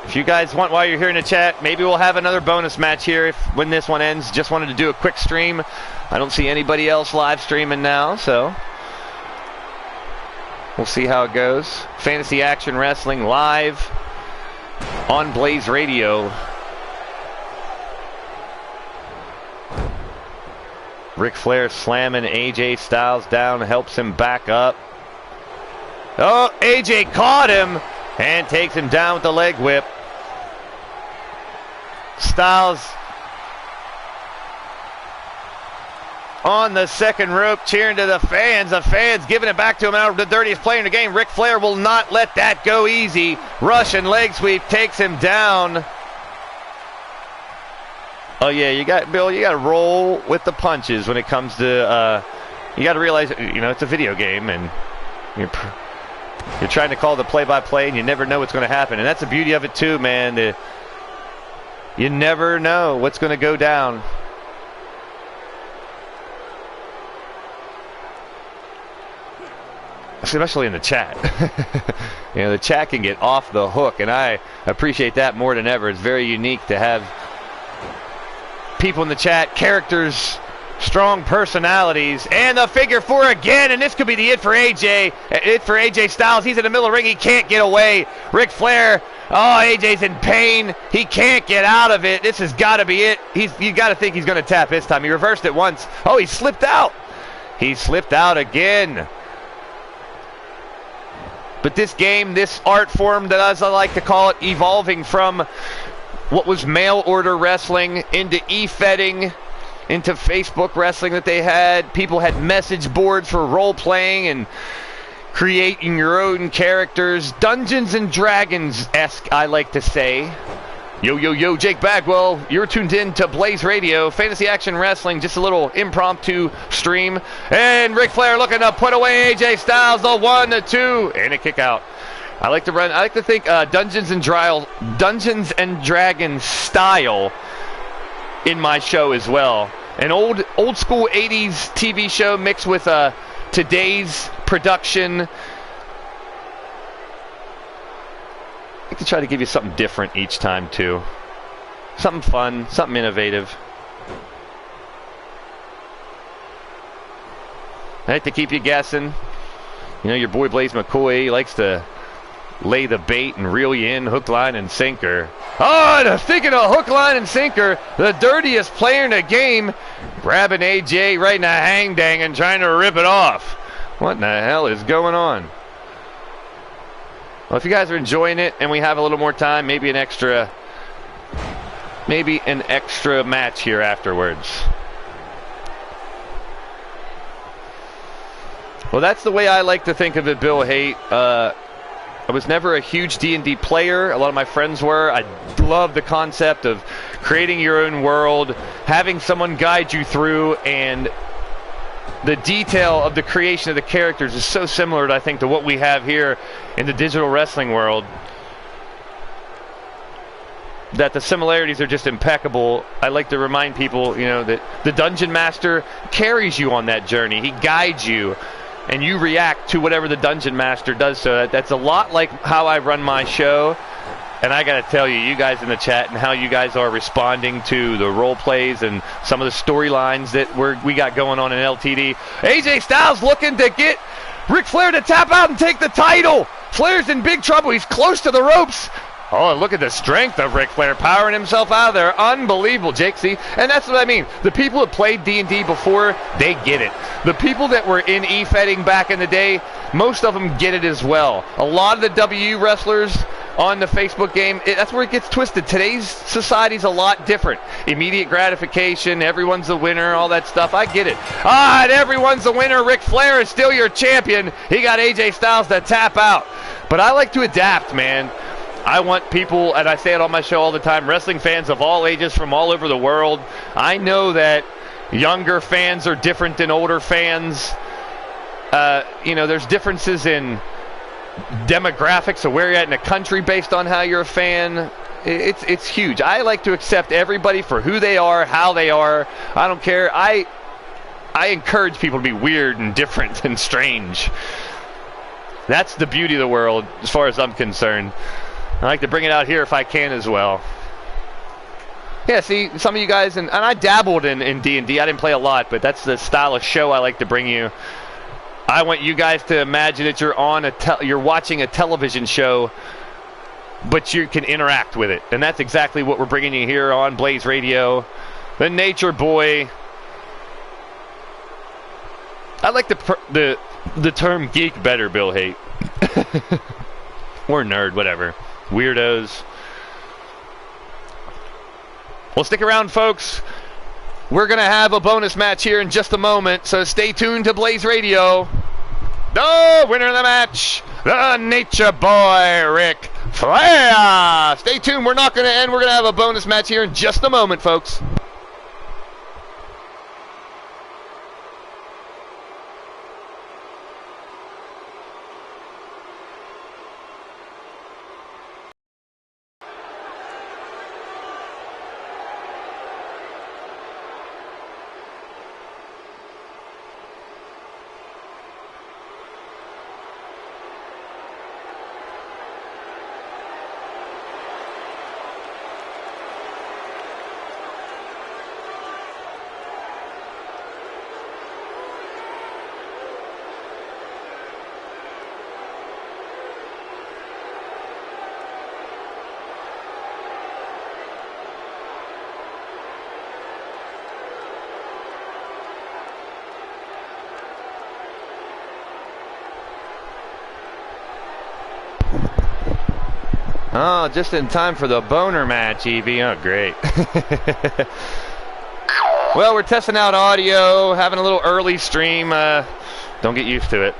If you guys want, while you're here in the chat, maybe we'll have another bonus match here when this one ends. Just wanted to do a quick stream. I don't see anybody else live streaming now, so we'll see how it goes. Fantasy Action Wrestling live on Blaised Radio. Ric Flair slamming AJ Styles down, helps him back up. Oh, AJ caught him and takes him down with the leg whip. Styles on the second rope, cheering to the fans. The fans giving it back to him out of the dirtiest player in the game. Ric Flair will not let that go easy. Russian leg sweep takes him down. Oh yeah, you got to roll with the punches when it comes to. You got to realize, it's a video game, and you're trying to call the play-by-play, and you never know what's going to happen. And that's the beauty of it too, man. You never know what's going to go down. Especially in the chat. The chat can get off the hook, and I appreciate that more than ever. It's very unique to have people in the chat, characters, strong personalities, and the figure four again, and this could be the it for AJ Styles. He's in the middle of the ring. He can't get away. Ric Flair, AJ's in pain. He can't get out of it. This has got to be it. You got to think he's going to tap this time. He reversed it once. Oh, he slipped out. He slipped out again. But this game, this art form, that as I like to call it, evolving from what was mail order wrestling into e-fetting, into Facebook wrestling that they had. People had message boards for role-playing and creating your own characters. Dungeons and Dragons-esque, I like to say. Yo, Jake Bagwell, you're tuned in to Blaised Radio, Fantasy Action Wrestling, just a little impromptu stream. And Ric Flair looking to put away AJ Styles, the 1, the 2, and a kick out. I like to think Dungeons and Dragons style in my show as well. An old school 80s TV show mixed with today's production. I like to try to give you something different each time too. Something fun, something innovative. I like to keep you guessing. Your boy Blaise McCoy likes to lay the bait and reel you in, hook, line, and sinker. Oh, thinking of hook, line, and sinker, the dirtiest player in the game, grabbing AJ right in the hang-dang and trying to rip it off. What in the hell is going on? Well, if you guys are enjoying it and we have a little more time, maybe an extra match here afterwards. Well, that's the way I like to think of it, Bill Haight. I was never a huge D&D player. A lot of my friends were. I love the concept of creating your own world, having someone guide you through, and the detail of the creation of the characters is so similar, I think, to what we have here in the digital wrestling world, that the similarities are just impeccable. I like to remind people, that the Dungeon Master carries you on that journey. He guides you, and you react to whatever the Dungeon Master does. So that's a lot like how I run my show. And I got to tell you, you guys in the chat and how you guys are responding to the role plays and some of the storylines that we got going on in LTD. AJ Styles looking to get Ric Flair to tap out and take the title. Flair's in big trouble. He's close to the ropes. Oh, look at the strength of Ric Flair powering himself out of there. Unbelievable, Jake. See, and that's what I mean. The people that played D&D before, they get it. The people that were in e-fetting back in the day, most of them get it as well. A lot of the W wrestlers on the Facebook game, that's where it gets twisted. Today's society's a lot different. Immediate gratification, everyone's a winner, all that stuff. I get it. And everyone's a winner. Ric Flair is still your champion. He got AJ Styles to tap out. But I like to adapt, man. I want people, and I say it on my show all the time, wrestling fans of all ages from all over the world. I know that younger fans are different than older fans. There's differences in demographics of where you're at in the country based on how you're a fan. It's huge. I like to accept everybody for who they are, how they are. I don't care. I encourage people to be weird and different and strange. That's the beauty of the world as far as I'm concerned. I like to bring it out here if I can as well. Yeah, see, some of you guys, and I dabbled in D&D. I didn't play a lot, but that's the style of show I like to bring you. I want you guys to imagine that you're watching a television show, but you can interact with it. And that's exactly what we're bringing you here on Blaised Radio. The Nature Boy. I like the term geek better, Bill Haight. Or nerd, whatever. Weirdos. Well, stick around, folks. We're going to have a bonus match here in just a moment, so stay tuned to Blaised Radio. The winner of the match, the Nature Boy, Ric Flair. Stay tuned. We're not going to end. We're going to have a bonus match here in just a moment, folks. Oh, just in time for the boner match, Evie. Oh, great. Well, we're testing out audio, having a little early stream. Don't get used to it.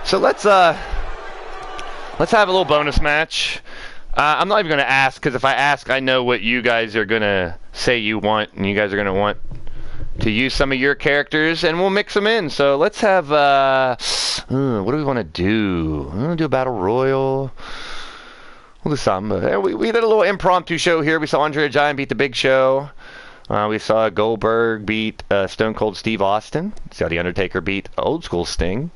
So let's have a little bonus match. I'm not even going to ask, because if I ask, I know what you guys are going to say you want, and you guys are going to want to use some of your characters, and we'll mix them in. So let's have, what do we want to do? I want to do a battle royal. We'll do something. We did a little impromptu show here. We saw Andre the Giant beat the Big Show. We saw Goldberg beat Stone Cold Steve Austin. We saw The Undertaker beat Old School Sting.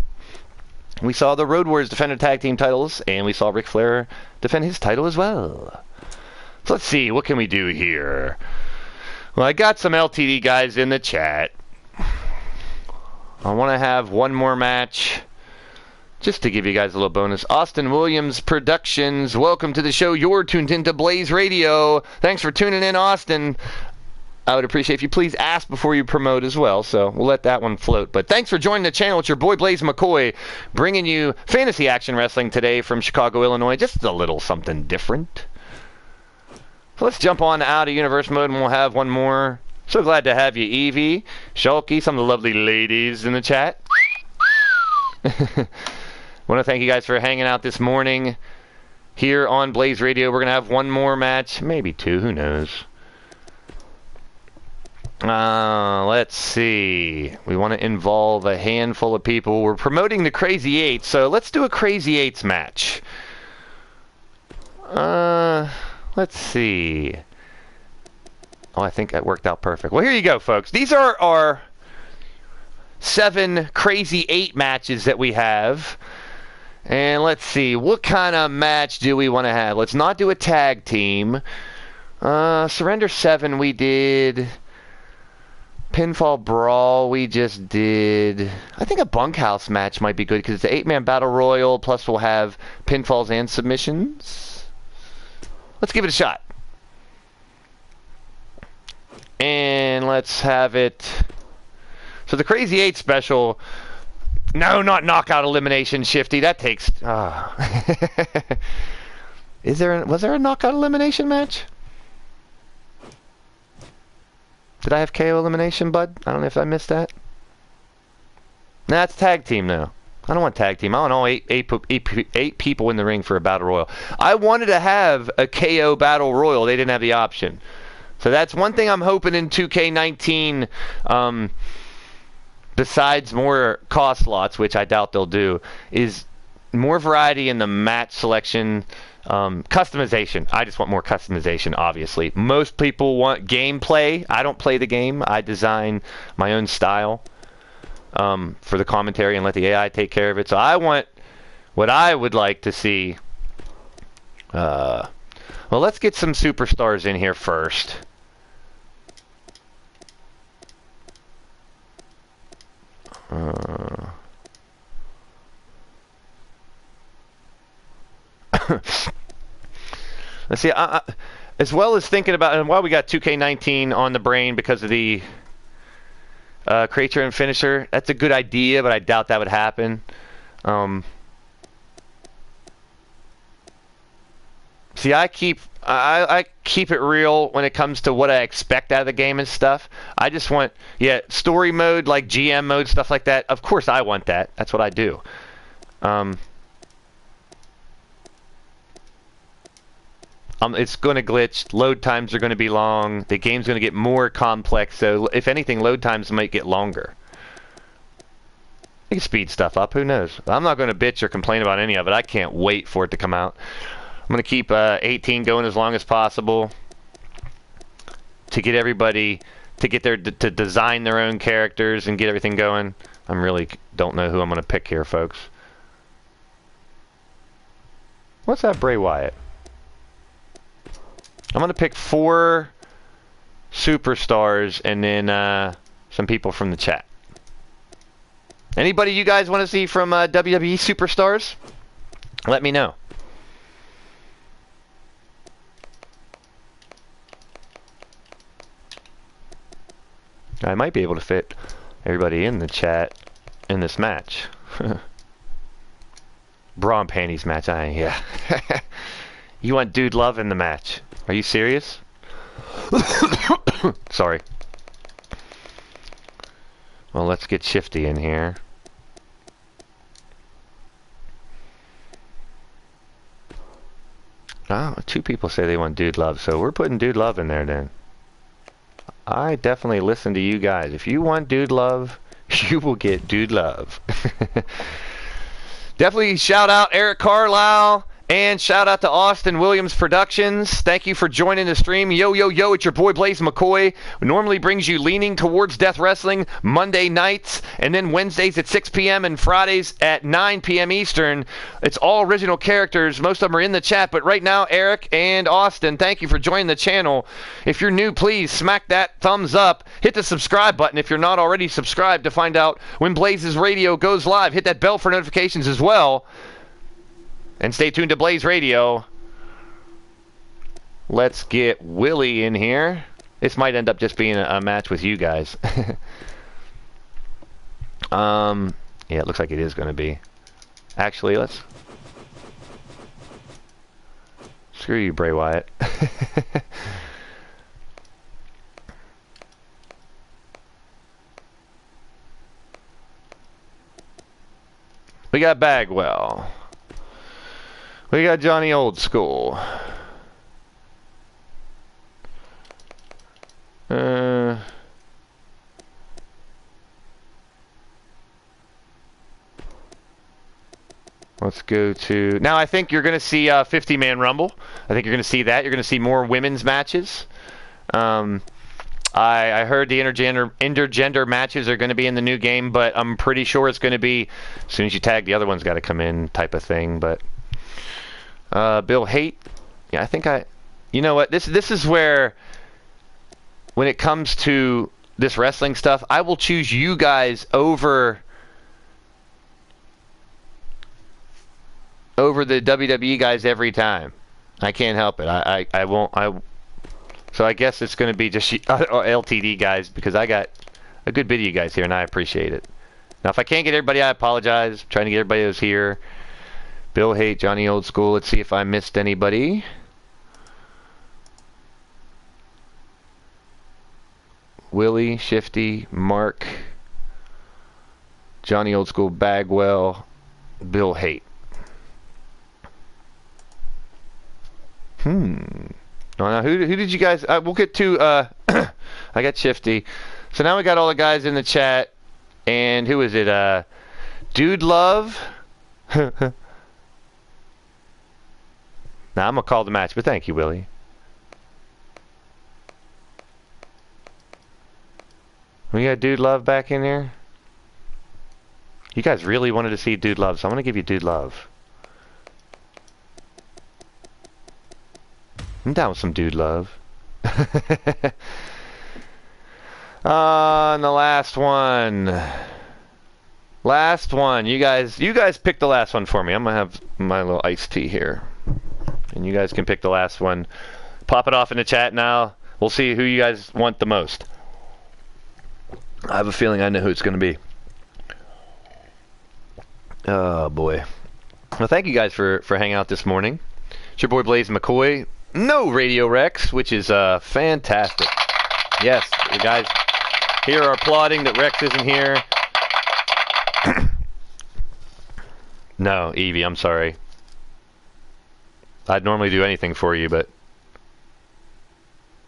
We saw the Road Warriors defend their tag team titles, and we saw Ric Flair defend his title as well. So let's see, what can we do here? Well, I got some LTD guys in the chat. I want to have one more match, just to give you guys a little bonus. Austin Williams Productions, welcome to the show. You're tuned into Blaised Radio. Thanks for tuning in, Austin. I would appreciate if you please ask before you promote as well, so we'll let that one float. But thanks for joining the channel. It's your boy Blaise McCoy, bringing you fantasy action wrestling today from Chicago, Illinois. Just a little something different. So let's jump on out of universe mode, and we'll have one more. So glad to have you, Evie, Shulky, some of the lovely ladies in the chat. Want to thank you guys for hanging out this morning here on Blaised Radio. We're going to have one more match, maybe two, who knows. Let's see. We want to involve a handful of people. We're promoting the Crazy Eights, so let's do a Crazy Eights match. Let's see. Oh, I think that worked out perfect. Well, here you go, folks. These are our 7 Crazy 8 matches that we have. And let's see. What kind of match do we want to have? Let's not do a tag team. Surrender 7 we did. Pinfall Brawl we just did. I think a bunkhouse match might be good because it's an 8-man battle royal, plus we'll have pinfalls and submissions. Let's give it a shot. And let's have it. So the Crazy 8 special. No, not knockout elimination, Shifty. That takes. Was there a knockout elimination match? Did I have KO elimination, bud? I don't know if I missed that. Nah, it's tag team now. I don't want tag team. I want all eight people in the ring for a battle royal. I wanted to have a KO battle royal. They didn't have the option. So that's one thing I'm hoping in 2K19, besides more cost slots, which I doubt they'll do, is more variety in the match selection. Customization. I just want more customization, obviously. Most people want gameplay. I don't play the game. I design my own style for the commentary and let the AI take care of it. So I want what I would like to see. Well, let's get some superstars in here first. Let's see. As well as thinking about, and while we got 2K19 on the brain because of the creature and finisher, that's a good idea, but I doubt that would happen. See, I keep it real when it comes to what I expect out of the game and stuff. I just want, story mode, like GM mode, stuff like that. Of course I want that. That's what I do. It's going to glitch. Load times are going to be long. The game's going to get more complex. So, if anything, load times might get longer. You can speed stuff up. Who knows? I'm not going to bitch or complain about any of it. I can't wait for it to come out. I'm going to keep 18 going as long as possible to get everybody to design their own characters and get everything going. I really don't know who I'm going to pick here, folks. What's that Bray Wyatt? I'm going to pick 4 superstars and then some people from the chat. Anybody you guys want to see from WWE superstars? Let me know. I might be able to fit everybody in the chat in this match. Bra and panties match. Yeah. You want Dude Love in the match? Are you serious? Sorry. Well, let's get Shifty in here. Oh, 2 people say they want Dude Love, so we're putting Dude Love in there then. I definitely listen to you guys. If you want Dude Love, you will get Dude Love. Definitely shout out Eric Carlisle. And shout out to Austin Williams Productions. Thank you for joining the stream. Yo, yo, yo, it's your boy Blaise McCoy. Normally brings you Leaning Towards Death Wrestling Monday nights, and then Wednesdays at 6 p.m. and Fridays at 9 p.m. Eastern. It's all original characters. Most of them are in the chat, but right now, Eric and Austin, thank you for joining the channel. If you're new, please smack that thumbs up. Hit the subscribe button if you're not already subscribed to find out when Blaised Radio goes live. Hit that bell for notifications as well. And stay tuned to Blaised Radio. Let's get Willie in here. This might end up just being a match with you guys. Yeah, it looks like it is going to be. Actually, let's... Screw you, Bray Wyatt. We got Bagwell. We got Johnny Old School. Let's go to... Now, I think you're going to see 50-man Rumble. I think you're going to see that. You're going to see more women's matches. I heard the intergender matches are going to be in the new game, but I'm pretty sure it's going to be as soon as you tag, the other one's got to come in type of thing, but... Bill Haight. Yeah, I think you know what? This is where, when it comes to this wrestling stuff, I will choose you guys over the WWE guys every time. I can't help it. I won't. So I guess it's going to be just LTD guys, because I got a good bit of you guys here, and I appreciate it. Now, if I can't get everybody, I apologize. I'm trying to get everybody who's here. Bill Haight, Johnny Old School. Let's see if I missed anybody. Willie, Shifty, Mark, Johnny Old School, Bagwell, Bill Haight. Now, who did you guys... we'll get to... I got Shifty. So now we got all the guys in the chat. And who is it? Dude Love. Now, I'm going to call the match, but thank you, Willie. We got Dude Love back in here. You guys really wanted to see Dude Love, so I'm going to give you Dude Love. I'm down with some Dude Love. And the last one. Last one. You guys pick the last one for me. I'm going to have my little iced tea here. And you guys can pick the last one. Pop it off in the chat now. We'll see who you guys want the most. I have a feeling I know who it's going to be. Oh, boy. Well, thank you guys for hanging out this morning. It's your boy Blaise McCoy. No Radio Rex, which is fantastic. Yes, the guys here are applauding that Rex isn't here. No, Evie, I'm sorry. I'd normally do anything for you, but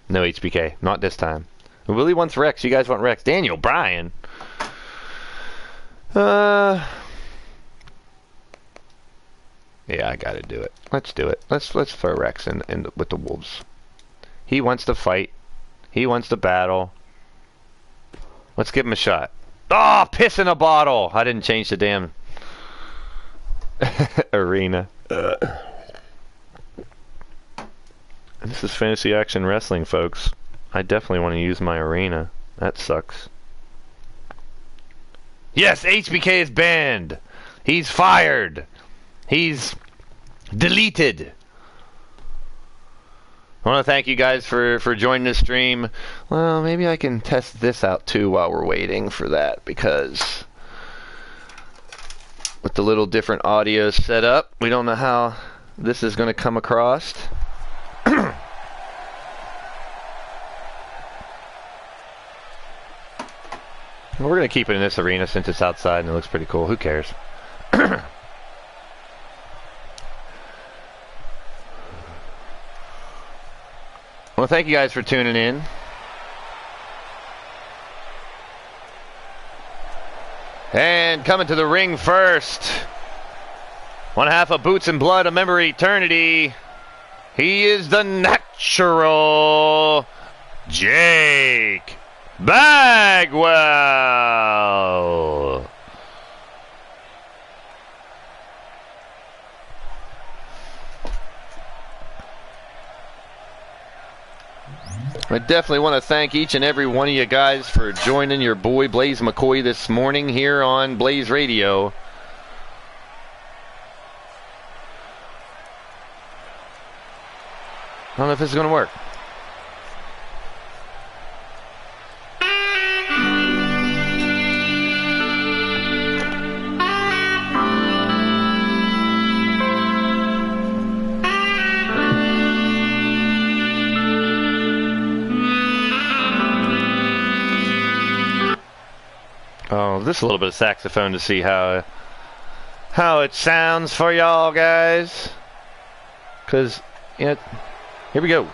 no HBK. Not this time. Willie wants Rex. You guys want Rex. Daniel Bryan. Yeah, I gotta do it. Let's do it. Let's throw Rex in with the Wolves. He wants to fight. He wants to battle. Let's give him a shot. Oh, piss in a bottle. I didn't change the damn arena. This is Fantasy Action Wrestling, folks. I definitely want to use my arena. That sucks. Yes, HBK is banned. He's fired. He's deleted. I want to thank you guys for joining the stream. Well, maybe I can test this out too while we're waiting for that, because with the little different audio set up, we don't know how this is going to come across. We're going to keep it in this arena since it's outside and it looks pretty cool. Who cares? Well, thank you guys for tuning in. And coming to the ring first, one half of Boots and Blood, a member of Eternity. He is the Natural Jake Bagwell. I definitely want to thank each and every one of you guys for joining your boy Blaise McCoy this morning here on Blaised Radio. I don't know if this is going to work. Oh, just a little bit of saxophone to see how it sounds for y'all guys. Cause you know, here we go.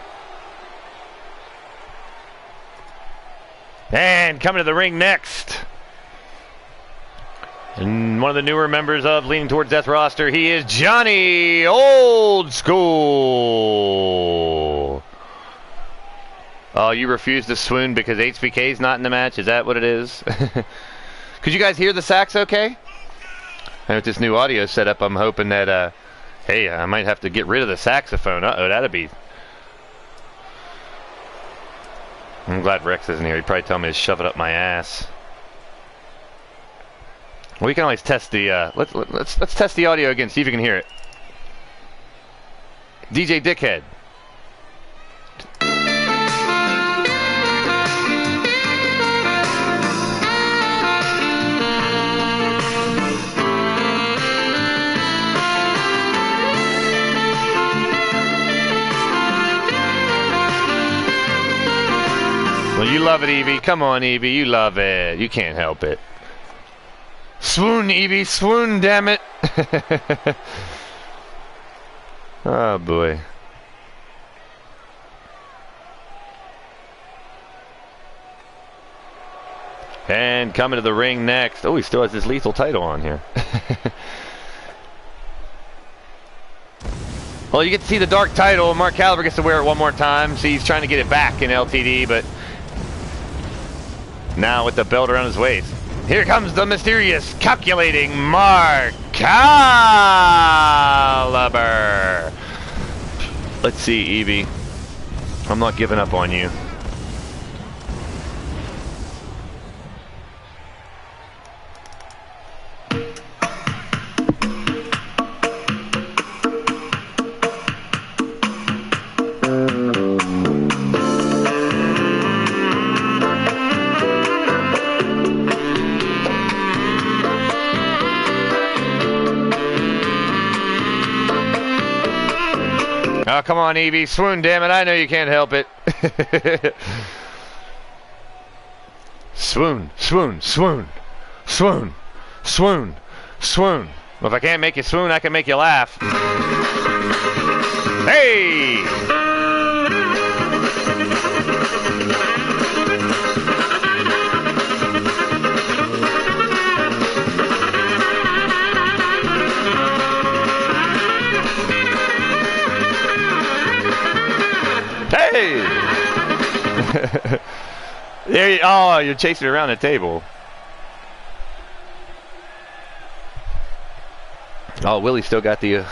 And coming to the ring next, and one of the newer members of Leaning Towards Death roster, he is Johnny Old School. Oh, you refuse to swoon because HBK's not in the match? Is that what it is? Could you guys hear the sax okay? And with this new audio setup, I'm hoping that, hey, I might have to get rid of the saxophone. Uh-oh, that'd be... I'm glad Rex isn't here. He'd probably tell me to shove it up my ass. We can always test the, let's test the audio again, see if you can hear it. DJ Dickhead. Well, you love it, Evie. Come on, Evie. You love it. You can't help it. Swoon, Evie. Swoon, damn it. Oh, boy. And coming to the ring next. Oh, he still has his lethal title on here. Well, you get to see the dark title. Mark Caliber gets to wear it one more time. See, he's trying to get it back in LTD, but now with the belt around his waist. Here comes the mysterious, calculating Mark Caliber. Let's see, Evie. I'm not giving up on you. Oh, come on, Evie. Swoon, damn it. I know you can't help it. Swoon, swoon, swoon, swoon, swoon, swoon. Well, if I can't make you swoon, I can make you laugh. Hey! Hey! Oh, you're chasing around the table. Oh, Willie still got the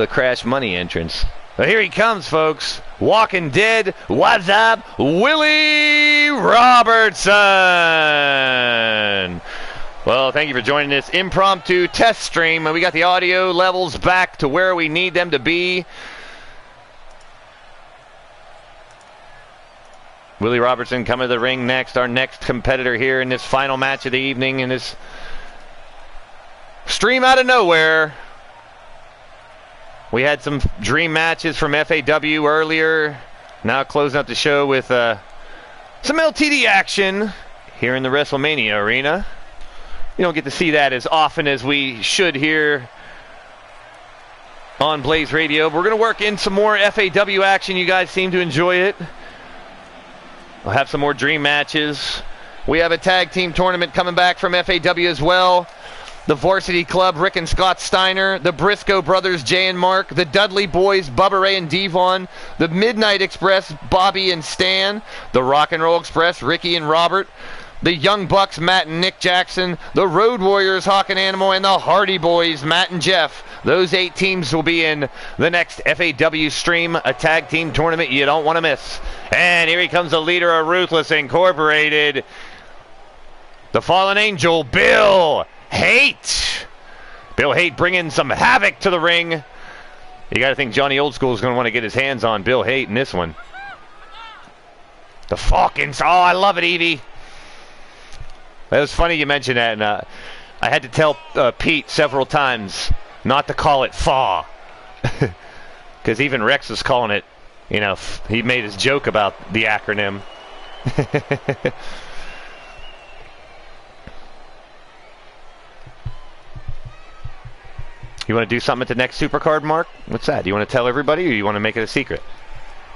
Crash Money entrance. Well, here he comes, folks. Walking Dead. What's up? Willie Robertson. Well, thank you for joining this impromptu test stream. We got the audio levels back to where we need them to be. Willie Robertson coming to the ring next. Our next competitor here in this final match of the evening in this stream out of nowhere. We had some dream matches from FAW earlier. Now closing up the show with some LTD action here in the WrestleMania arena. You don't get to see that as often as we should here on Blaised Radio. We're going to work in some more FAW action. You guys seem to enjoy it. We'll have some more dream matches. We have a tag team tournament coming back from FAW as well. The Varsity Club, Rick and Scott Steiner. The Briscoe brothers, Jay and Mark. The Dudley Boys, Bubba Ray and Devon. The Midnight Express, Bobby and Stan. The Rock and Roll Express, Ricky and Robert. The Young Bucks, Matt and Nick Jackson. The Road Warriors, Hawk and Animal. And the Hardy Boys, Matt and Jeff. Those 8 teams will be in the next FAW stream, a tag team tournament you don't want to miss. And here he comes, the leader of Ruthless Incorporated, the fallen angel, Bill Haight. Bill Haight bringing some havoc to the ring. You got to think Johnny Oldschool is going to want to get his hands on Bill Haight in this one. The Falcons. Oh, I love it, Evie. It was funny you mentioned that, and I had to tell Pete several times not to call it FAW. Because even Rex was calling it, you know, he made his joke about the acronym. You want to do something at the next Supercard, Mark? What's that? Do you want to tell everybody, or you want to make it a secret?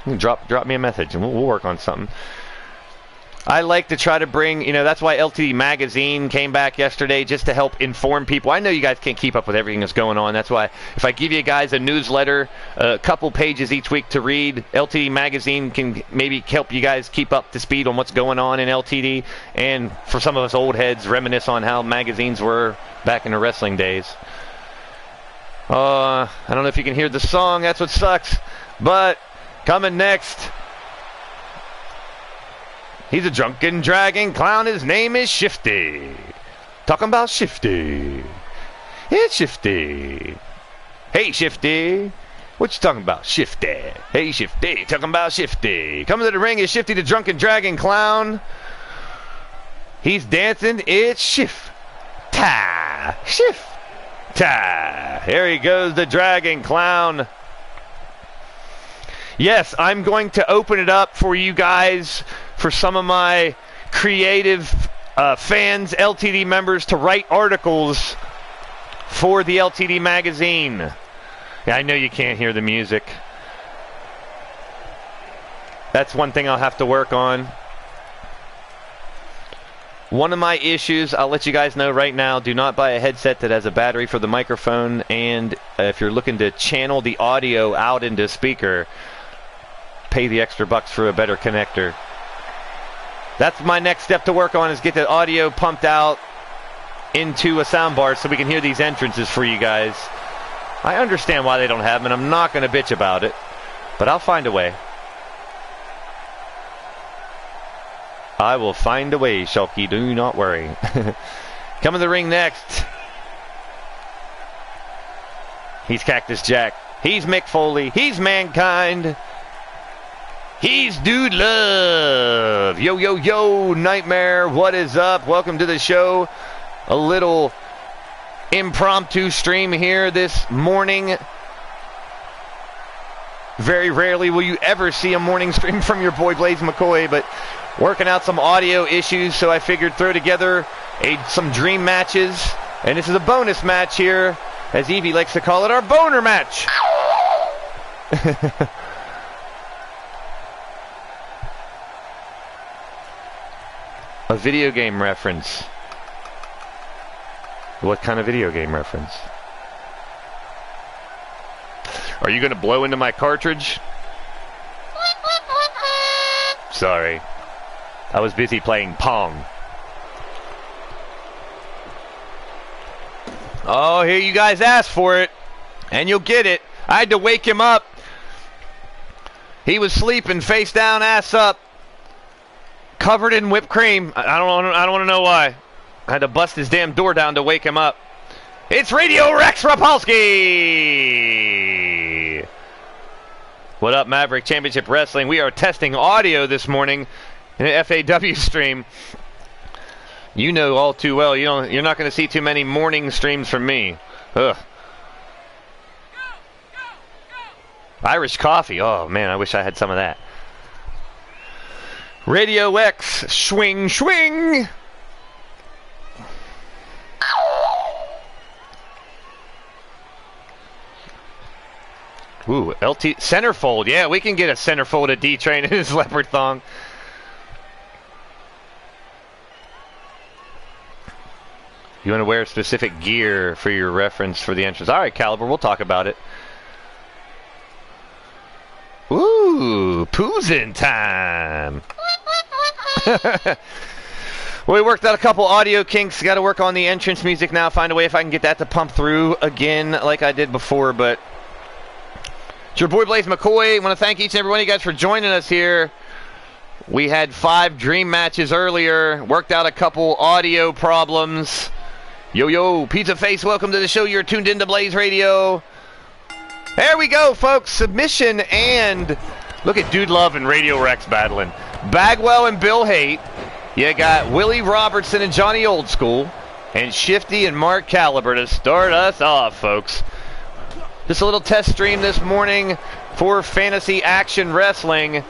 You can drop me a message, and we'll work on something. I like to try to bring, you know, that's why LTD Magazine came back yesterday, just to help inform people. I know you guys can't keep up with everything that's going on. That's why if I give you guys a newsletter, a couple pages each week to read, LTD Magazine can maybe help you guys keep up to speed on what's going on in LTD. And for some of us old heads, reminisce on how magazines were back in the wrestling days. I don't know if you can hear the song. That's what sucks. But coming next, he's a drunken dragon clown. His name is Shifty. Talking about Shifty. It's Shifty. Hey, Shifty. What you talking about, Shifty? Hey, Shifty. Talking about Shifty. Coming to the ring is Shifty, the drunken dragon clown. He's dancing. It's Shift-ta. Shift-ta. Here he goes, the dragon clown. Yes, I'm going to open it up for you guys, for some of my creative fans, LTD members, to write articles for the LTD magazine. Yeah, I know you can't hear the music. That's one thing I'll have to work on. One of my issues, I'll let you guys know right now, do not buy a headset that has a battery for the microphone, and if you're looking to channel the audio out into speaker, pay the extra bucks for a better connector. That's my next step to work on, is get the audio pumped out into a soundbar so we can hear these entrances for you guys. I understand why they don't have them, and I'm not going to bitch about it, but I'll find a way. I will find a way, Shulky, do not worry. Coming to the ring next, he's Cactus Jack. He's Mick Foley. He's Mankind. He's Dude Love. Yo, yo, yo, Nightmare. What is up? Welcome to the show. A little impromptu stream here this morning. Very rarely will you ever see a morning stream from your boy Blaise McCoy, but working out some audio issues, so I figured throw together some dream matches. And this is a bonus match here, as Evie likes to call it, our boner match. A video game reference. What kind of video game reference? Are you going to blow into my cartridge? Sorry. I was busy playing Pong. Oh, here you guys asked for it. And you'll get it. I had to wake him up. He was sleeping face down, ass up. Covered in whipped cream. I don't want to know why. I had to bust his damn door down to wake him up. It's Radio Rex Repulsky! What up, Maverick Championship Wrestling? We are testing audio this morning in an FAW stream. You know all too well, you're not going to see too many morning streams from me. Ugh. Irish coffee. Oh, man, I wish I had some of that. Radio X, swing, swing! Ooh, LT centerfold. Yeah, we can get a centerfold of D-Train in his leopard thong. You want to wear specific gear for your reference for the entrance. All right, Caliber, we'll talk about it. Ooh, poozin' time. Well, we worked out a couple audio kinks. Got to work on the entrance music now. Find a way if I can get that to pump through again like I did before, but... It's your boy Blaise McCoy. I want to thank each and every one of you guys for joining us here. We had 5 dream matches earlier. Worked out a couple audio problems. Yo, Pizza Face, welcome to the show. You're tuned into Blaised Radio. There we go, folks. Submission and... Look at Dude Love and Radio Rex battling. Bagwell and Bill Haight. You got Willie Robertson and Johnny Oldschool. And Shifty and Mark Caliber to start us off, folks. Just a little test stream this morning for Fantasy Action Wrestling.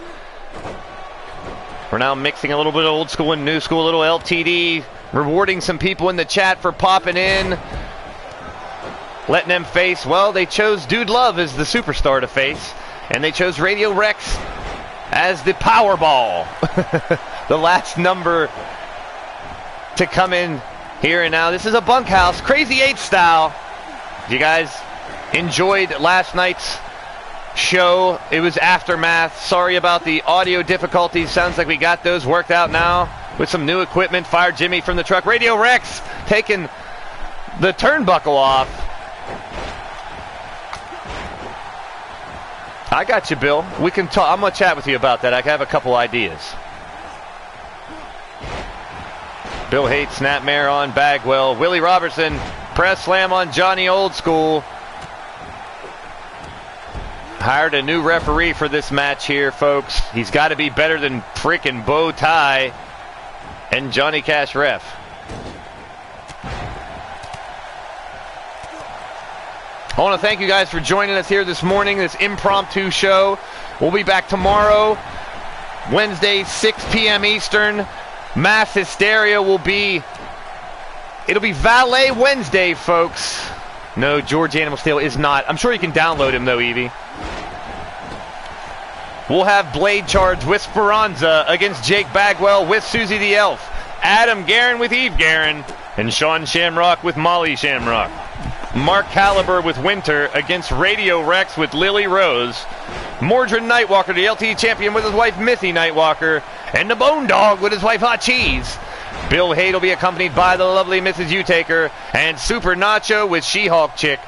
We're now mixing a little bit of old school and new school, a little LTD. Rewarding some people in the chat for popping in. Letting them face, well, they chose Dude Love as the superstar to face. And they chose Radio Rex as the Powerball. The last number to come in here and now. This is a bunkhouse, Crazy 8 style. You guys enjoyed last night's show. It was Aftermath. Sorry about the audio difficulties. Sounds like we got those worked out now with some new equipment. Fire Jimmy from the truck. Radio Rex taking the turnbuckle off. I got you, Bill. We can talk. I'm going to chat with you about that. I have a couple ideas. Bill Haight, snapmare on Bagwell. Willie Robertson, press slam on Johnny Oldschool. Hired a new referee for this match here, folks. He's got to be better than frickin' Bow Tie and Johnny Cash ref. I want to thank you guys for joining us here this morning, this impromptu show. We'll be back tomorrow, Wednesday, 6 p.m. Eastern. Mass Hysteria will be... It'll be Valet Wednesday, folks. No, George Animal Steel is not. I'm sure you can download him, though, Evie. We'll have Blade Charge with Speranza against Jake Bagwell with Susie the Elf. Adam Guerin with Eve Guerin. And Sean Shamrock with Molly Shamrock. Mark Caliber with Winter against Radio Rex with Lily Rose. Mordred Nightwalker, the LT champion, with his wife Missy Nightwalker. And the Bone Dog with his wife Hot Cheese. Bill Haight will be accompanied by the lovely Mrs. Utaker. And Super Nacho with She-Hulk Chick.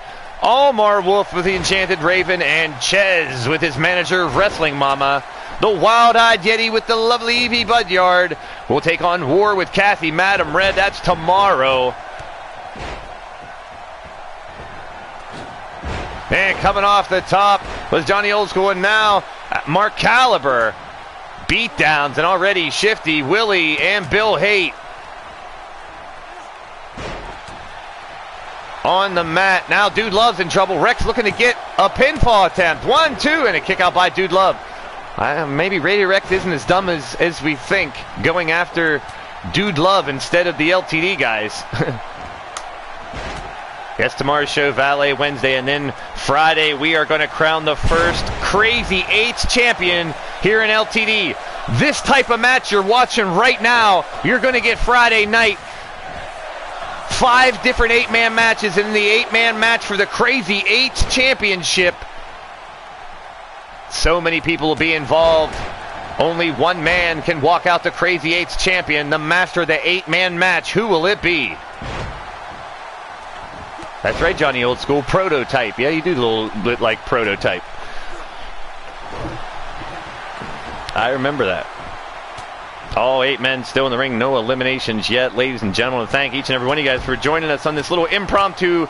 Almar Wolf with the Enchanted Raven. And Ches with his manager Wrestling Mama. The Wild-Eyed Yeti with the lovely Evie Budyard. We'll take on War with Kathy Madam Red. That's tomorrow. And coming off the top was Johnny Oldschool, and now Mark Caliber. Beatdowns, and already Shifty, Willie, and Bill Haight. on the mat. Now Dude Love's in trouble. Rex looking to get a pinfall attempt. 1, 2, and a kick out by Dude Love. Maybe Radio Rex isn't as dumb as we think, going after Dude Love instead of the LTD guys. Yes, tomorrow's show, Valet Wednesday, and then Friday we are going to crown the first Crazy 8s champion here in LTD. This type of match you're watching right now, you're going to get Friday night. 5 different 8-man matches in the 8-man match for the Crazy 8s championship. So many people will be involved. Only one man can walk out the Crazy 8s champion, the master of the 8-man match. Who will it be? That's right, Johnny Old School. Prototype. Yeah, you do a little bit like Prototype. I remember that. All 8 men still in the ring. No eliminations yet. Ladies and gentlemen, thank each and every one of you guys for joining us on this little impromptu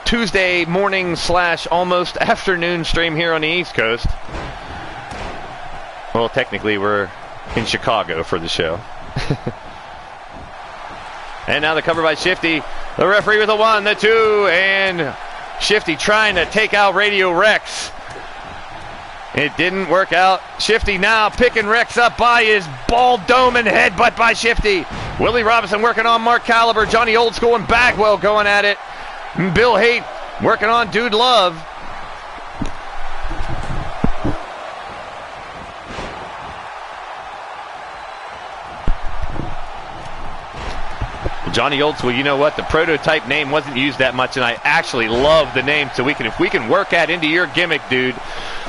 Tuesday morning / almost afternoon stream here on the East Coast. Well, technically, we're in Chicago for the show. And now the cover by Shifty. The referee with a 1, the 2, and Shifty trying to take out Radio Rex. It didn't work out. Shifty now picking Rex up by his ball dome and headbutt by Shifty. Willie Robinson working on Mark Caliber. Johnny Old School and Bagwell going at it. Bill Haight working on Dude Love. Johnny Old School, you know what? The Prototype name wasn't used that much, and I actually love the name. So if we can work that into your gimmick, dude,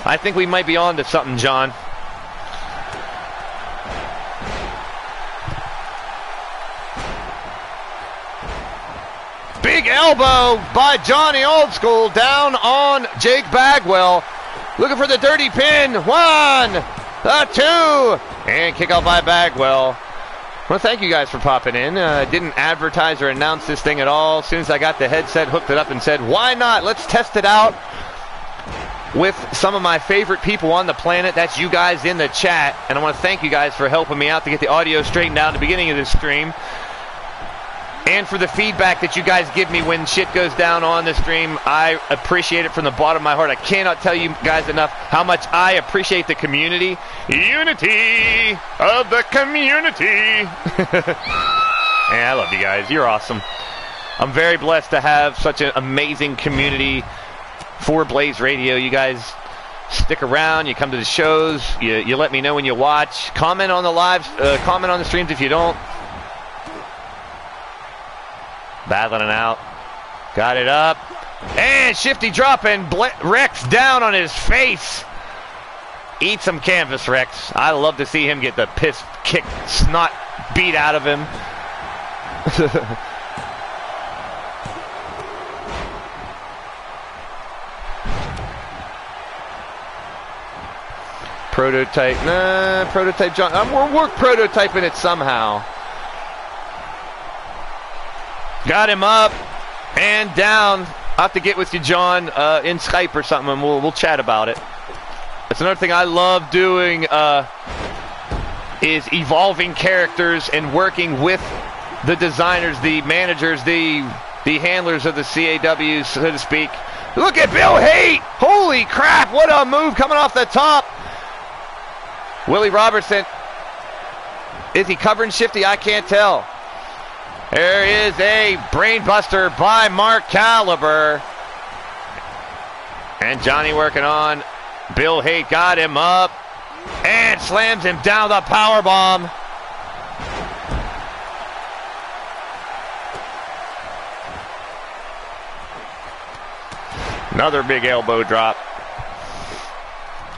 I think we might be on to something, John. Big elbow by Johnny Old School down on Jake Bagwell. Looking for the dirty pin. 1, the 2, and kick out by Bagwell. Well, thank you guys for popping in. Didn't advertise or announce this thing at all. As soon as I got the headset, hooked it up and said, why not? Let's test it out with some of my favorite people on the planet. That's you guys in the chat. And I want to thank you guys for helping me out to get the audio straightened out at the beginning of this stream. And for the feedback that you guys give me when shit goes down on the stream. I appreciate it from the bottom of my heart. I cannot tell you guys enough how much I appreciate the community. Unity of the community. And I love you guys. You're awesome. I'm very blessed to have such an amazing community for Blaised Radio. You guys stick around. You come to the shows. You let me know when you watch. Comment on the lives. Comment on the streams if you don't. Battling it out. Got it up. And Shifty dropping. Rex down on his face. Eat some canvas, Rex. I love to see him get the piss kick snot beat out of him. Prototype. Nah, Prototype John. We're prototyping it somehow. Got him up and down. I'll have to get with you, John, in Skype or something, and we'll chat about it. That's another thing I love doing is evolving characters and working with the designers, the managers, the handlers of the CAWs, so to speak. Look at Bill Haight! Holy crap, what a move coming off the top! Willie Robertson, is he covering Shifty? I can't tell. There is a brainbuster by Mark Caliber. And Johnny working on. Bill Haight got him up and slams him down the powerbomb. Another big elbow drop.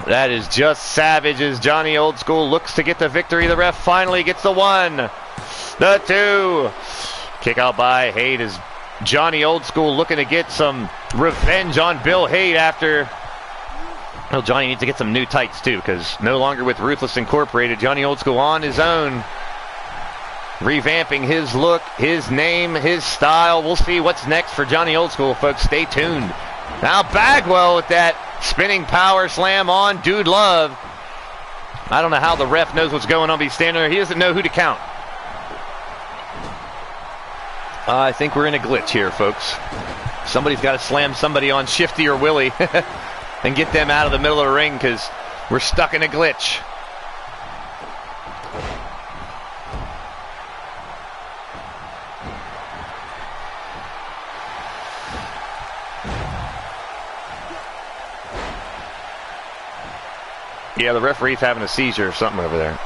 That is just savage as Johnny Old School looks to get the victory. The ref finally gets the 1. The 2. Kick out by Haight as Johnny Old School looking to get some revenge on Bill Haight after. Well, Johnny needs to get some new tights too, because no longer with Ruthless Incorporated. Johnny Old School on his own, revamping his look, his name, his style. We'll see what's next for Johnny Old School, folks. Stay tuned. Now Bagwell with that spinning power slam on Dude Love. I don't know how the ref knows what's going on, but he's standing there. He doesn't know who to count. I think we're in a glitch here, folks. Somebody's got to slam somebody on Shifty or Willie and get them out of the middle of the ring because we're stuck in a glitch. Yeah, the referee's having a seizure or something over there.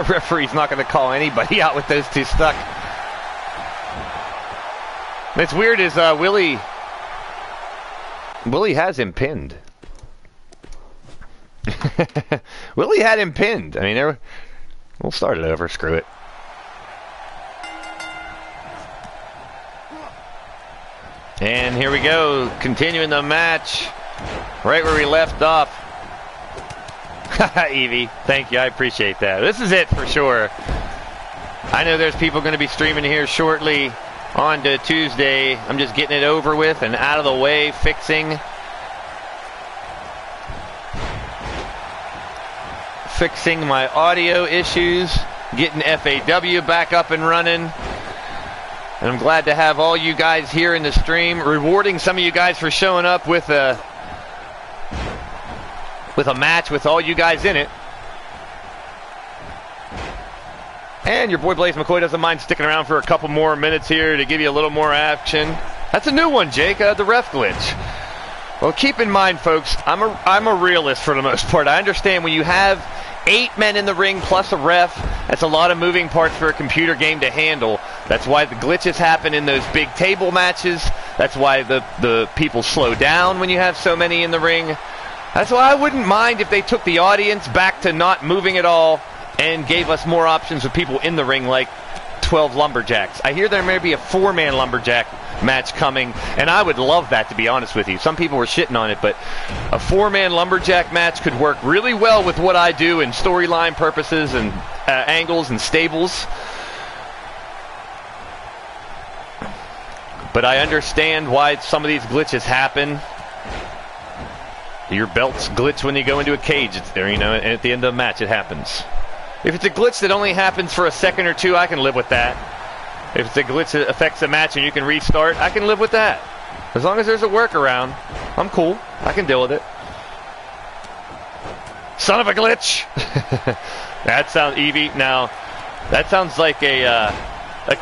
Referee's not going to call anybody out with those two stuck. What's weird is Willie has him pinned. Willie had him pinned. I mean, we'll start it over. Screw it. And here we go, continuing the match right where we left off. Evie, thank you. I appreciate that. This is it for sure. I know there's people going to be streaming here shortly on to Tuesday. I'm just getting it over with and out of the way, fixing my audio issues, getting FAW back up and running. And I'm glad to have all you guys here in the stream, rewarding some of you guys for showing up with a match with all you guys in it. And your boy Blaise McCoy doesn't mind sticking around for a couple more minutes here to give you a little more action. That's a new one, Jake, the ref glitch. Well, keep in mind, folks, I'm a realist for the most part. I understand when you have 8 men in the ring plus a ref, that's a lot of moving parts for a computer game to handle. That's why the glitches happen in those big table matches. That's why the people slow down when you have so many in the ring. That's why I wouldn't mind if they took the audience back to not moving at all and gave us more options with people in the ring like 12 lumberjacks. I hear there may be a 4-man lumberjack match coming, and I would love that, to be honest with you. Some people were shitting on it, but a 4-man lumberjack match could work really well with what I do in storyline purposes and angles and stables. But I understand why some of these glitches happen. Your belts glitch when you go into a cage. It's there, and at the end of the match it happens. If it's a glitch that only happens for a second or two, I can live with that. If it's a glitch that affects the match and you can restart, I can live with that. As long as there's a workaround, I'm cool. I can deal with it. Son of a glitch! That sounds Evie. Now, that sounds like a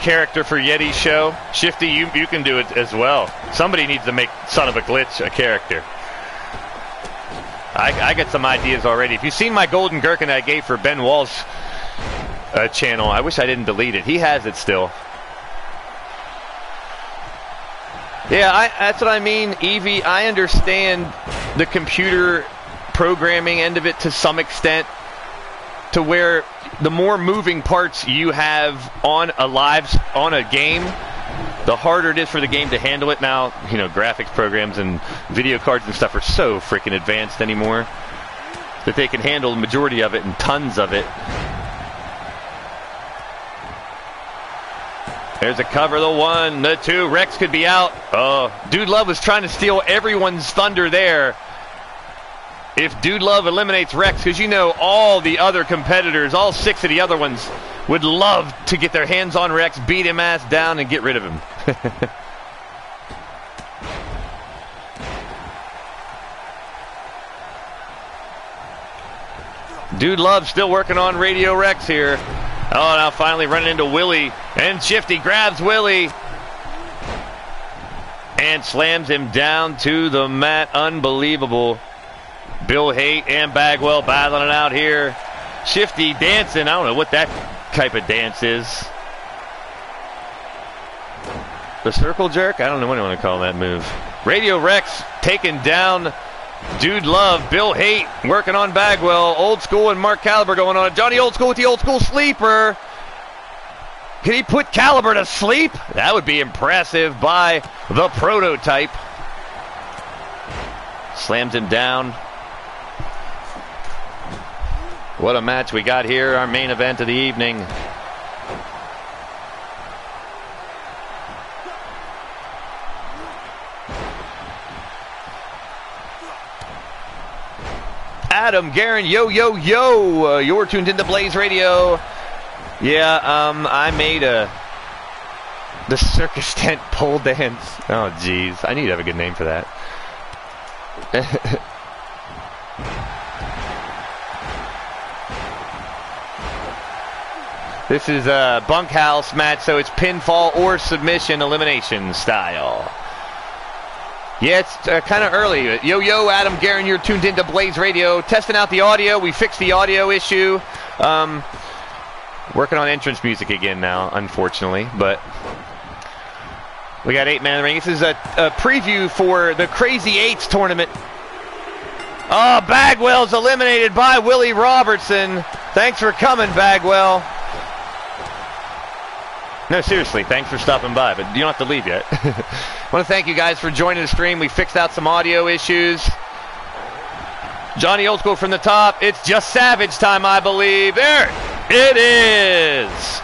character for Yeti's show. Shifty, you can do it as well. Somebody needs to make Son of a Glitch a character. I got some ideas already. If you've seen my golden gherkin I gave for Ben Wall's channel, I wish I didn't delete it. He has it still. Yeah, that's what I mean, Evie. I understand the computer programming end of it to some extent, to where the more moving parts you have on a game, the harder it is for the game to handle it. Now, graphics programs and video cards and stuff are so freaking advanced anymore that they can handle the majority of it and tons of it. There's a cover, the 1, the 2. Rex could be out. Oh, Dude Love was trying to steal everyone's thunder there. If Dude Love eliminates Rex, because all the other competitors, all 6 of the other ones, would love to get their hands on Rex, beat him ass down, and get rid of him. Dude Love still working on Radio Rex here. Oh, now finally running into Willie. And Shifty grabs Willie. And slams him down to the mat. Unbelievable. Bill Haight and Bagwell battling it out here. Shifty dancing. I don't know what that type of dance is. The circle jerk? I don't know what I want to call that move. Radio Rex taking down Dude Love. Bill Haight working on Bagwell. Old School and Mark Caliber going on. Johnny Old School with the Old School sleeper. Can he put Caliber to sleep? That would be impressive by the prototype. Slams him down. What a match we got here, our main event of the evening. Adam, Garen, yo. You're tuned into Blaised Radio. Yeah, I made the circus tent pole dance. Oh, jeez. I need to have a good name for that. This is a bunkhouse match, so it's pinfall or submission elimination style. Yeah, it's kind of early. Yo, Adam, Garen, you're tuned into Blaised Radio. Testing out the audio. We fixed the audio issue. Working on entrance music again now, unfortunately. But we got 8-man ring. This is a preview for the Crazy Eights tournament. Oh, Bagwell's eliminated by Willie Robertson. Thanks for coming, Bagwell. No, seriously, thanks for stopping by, but you don't have to leave yet. I want to thank you guys for joining the stream. We fixed out some audio issues. Johnny Oldschool from the top. It's just Savage time, I believe. There it is.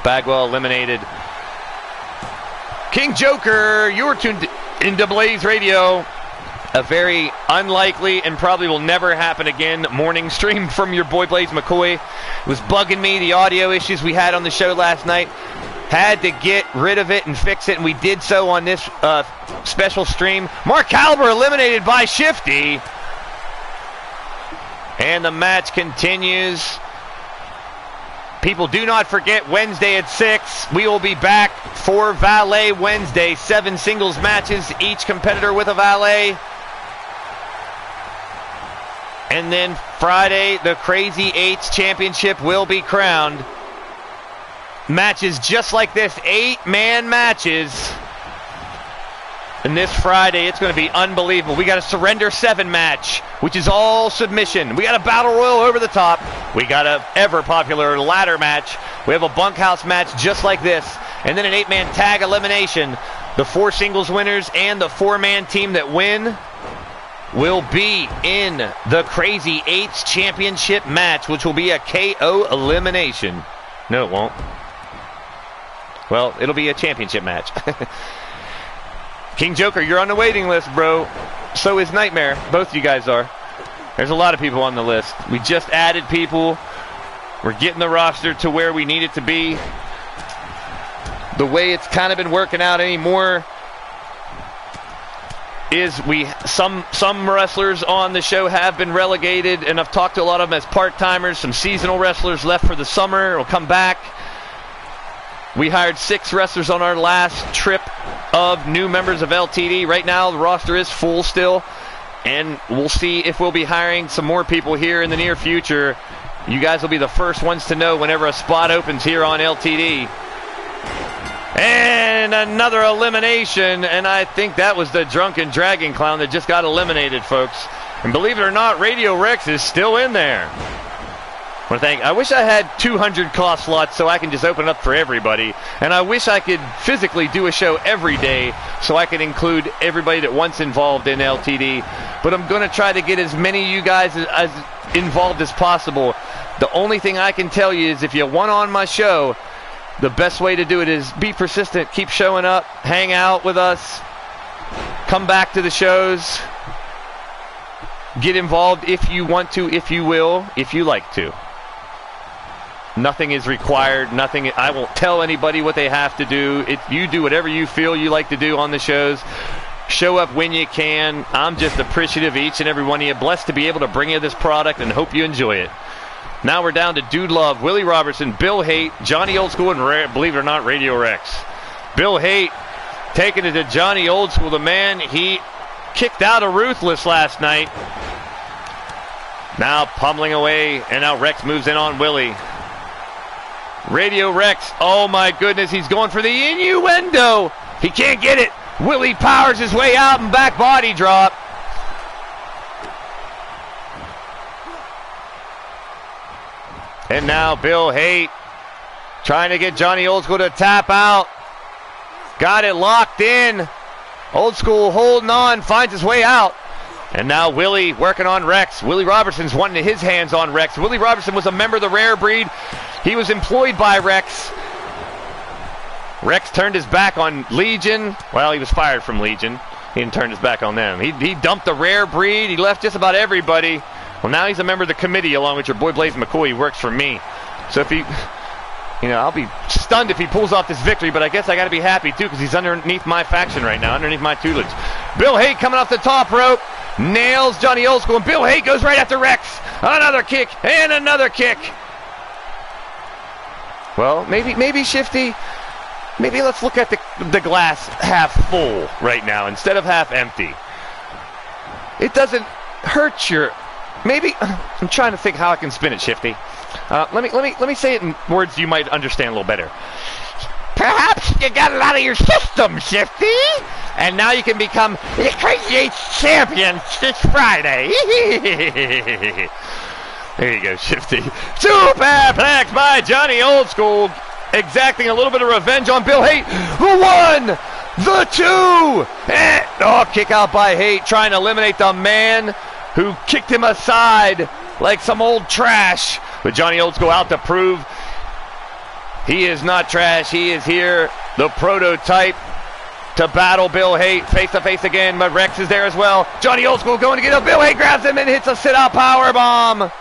Bagwell eliminated. King Joker, you're tuned into Blaised Radio. A very unlikely and probably will never happen again morning stream from your boy Blaise McCoy. It was bugging me, the audio issues we had on the show last night. Had to get rid of it and fix it, and we did so on this special stream. Mark Caliber eliminated by Shifty. And the match continues. People, do not forget, Wednesday at 6, we will be back for Valet Wednesday. 7 singles matches, each competitor with a valet. And then Friday, the Crazy Eights Championship will be crowned. Matches just like this, 8-man matches. And this Friday, it's going to be unbelievable. We got a Surrender 7 match, which is all submission. We got a Battle Royal over the top. We got a ever-popular ladder match. We have a bunkhouse match just like this. And then an 8-man tag elimination. The 4 singles winners and the 4-man team that win will be in the Crazy Eights Championship match, which will be a KO elimination. No, it won't. Well, it'll be a championship match. King Joker, you're on the waiting list, bro. So is Nightmare. Both of you guys are. There's a lot of people on the list. We just added people. We're getting the roster to where we need it to be. The way it's kind of been working out anymore is some wrestlers on the show have been relegated, and I've talked to a lot of them as part-timers. Some seasonal wrestlers left for the summer will come back. We hired 6 wrestlers on our last trip of new members of LTD. Right now, the roster is full still, and we'll see if we'll be hiring some more people here in the near future. You guys will be the first ones to know whenever a spot opens here on LTD. And another elimination, and I think that was the Drunken Dragon Clown that just got eliminated, folks. And believe it or not, Radio Rex is still in there. I wish I had 200 call slots so I can just open it up for everybody. And I wish I could physically do a show every day so I could include everybody that wants involved in LTD. But I'm going to try to get as many of you guys as involved as possible. The only thing I can tell you is if you want on my show, the best way to do it is be persistent, keep showing up, hang out with us, come back to the shows, get involved if you want to, if you will, if you like to. Nothing is required, nothing. I won't tell anybody what they have to do. You do whatever you feel you like to do on the shows. Show up when you can. I'm just appreciative of each and every one of you. Blessed to be able to bring you this product and hope you enjoy it. Now we're down to Dude Love, Willie Robertson, Bill Haight, Johnny Oldschool, and believe it or not, Radio Rex. Bill Haight taking it to Johnny Oldschool, the man he kicked out of Ruthless last night. Now pummeling away, and now Rex moves in on Willie. Radio Rex, oh my goodness, he's going for the innuendo. He can't get it. Willie powers his way out and back body drop. And now Bill Haight trying to get Johnny Oldschool to tap out. Got it locked in. Oldschool holding on, finds his way out. And now Willie working on Rex. Willie Robertson's wanting his hands on Rex. Willie Robertson was a member of the Rare Breed. He was employed by Rex. Rex turned his back on Legion. Well, he was fired from Legion. He didn't turn his back on them. He dumped the Rare Breed. He left just about everybody. Well, now he's a member of the committee along with your boy Blaise McCoy. He works for me. So if he, I'll be stunned if he pulls off this victory, but I guess I got to be happy too because he's underneath my faction right now, underneath my tutelage. Bill Haight coming off the top rope, nails Johnny Oldschool, and Bill Haight goes right after Rex. Another kick and another kick. Well, maybe Shifty. Maybe let's look at the glass half full right now instead of half empty. It doesn't hurt your. Maybe I'm trying to think how I can spin it, Shifty. Let me say it in words you might understand a little better. Perhaps you got it out of your system, Shifty, and now you can become the Crazy 8 champion this Friday. There you go, Shifty. Superplex by Johnny Oldschool, exacting a little bit of revenge on Bill Haight. The 1, the 2, kick out by Haight, trying to eliminate the man who kicked him aside like some old trash. But Johnny Oldschool out to prove he is not trash. He is here, the prototype, to battle Bill Haight face to face again. But Rex is there as well. Johnny Oldschool going to get up. Bill Haight grabs him and hits a sit-out powerbomb.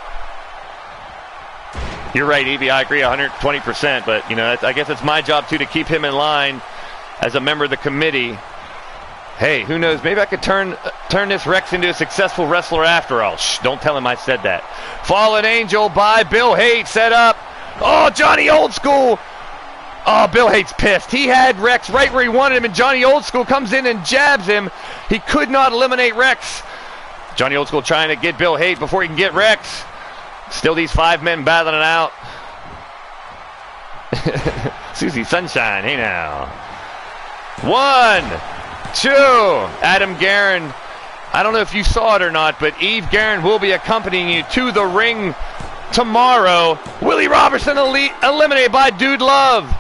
You're right, Evie. I agree 120%. But I guess it's my job too to keep him in line as a member of the committee. Hey, who knows? Maybe I could turn this Rex into a successful wrestler after all. Shh, don't tell him I said that. Fallen Angel by Bill Haight set up. Oh, Johnny Oldschool. Oh, Bill Haight's pissed. He had Rex right where he wanted him, and Johnny Oldschool comes in and jabs him. He could not eliminate Rex. Johnny Oldschool trying to get Bill Haight before he can get Rex. Still these 5 men battling it out. Susie Sunshine, hey now. 1, 2, Adam Guerin. I don't know if you saw it or not, but Eve Guerin will be accompanying you to the ring tomorrow. Willie Robertson eliminated by Dude Love.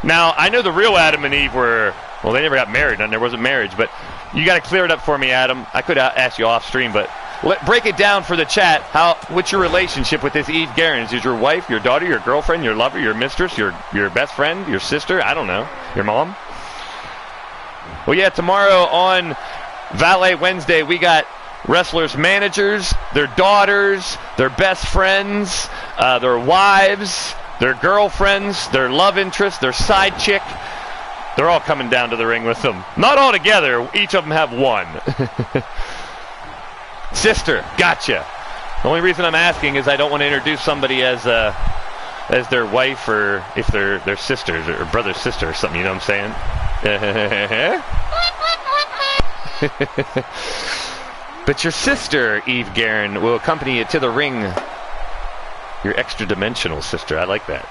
Now, I know the real Adam and Eve were, well, they never got married, and there wasn't marriage, but you got to clear it up for me, Adam. I could ask you off stream, but break it down for the chat. What's your relationship with this Eve Guerin? Is it your wife, your daughter, your girlfriend, your lover, your mistress, your best friend, your sister? I don't know. Your mom? Well, yeah, tomorrow on Valet Wednesday, we got wrestlers' managers, their daughters, their best friends, their wives, their girlfriends, their love interests, their side chick. They're all coming down to the ring with them. Not all together. Each of them have one. Sister, gotcha. The only reason I'm asking is I don't want to introduce somebody as their wife, or if they're their sisters or brother's sister or something. You know what I'm saying? But your sister, Eve Guerin, will accompany you to the ring. Your extra-dimensional sister. I like that.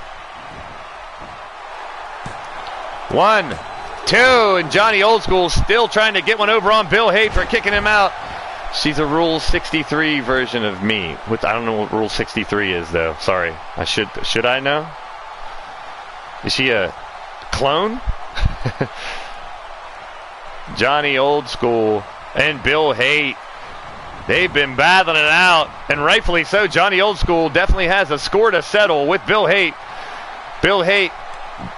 1, 2, and Johnny Oldschool still trying to get one over on Bill Haight for kicking him out. She's a Rule 63 version of me. I don't know what Rule 63 is, though. Sorry. Should I know? Is she a clone? Johnny Oldschool and Bill Haight. They've been battling it out, and rightfully so. Johnny Oldschool definitely has a score to settle with Bill Haight. Bill Haight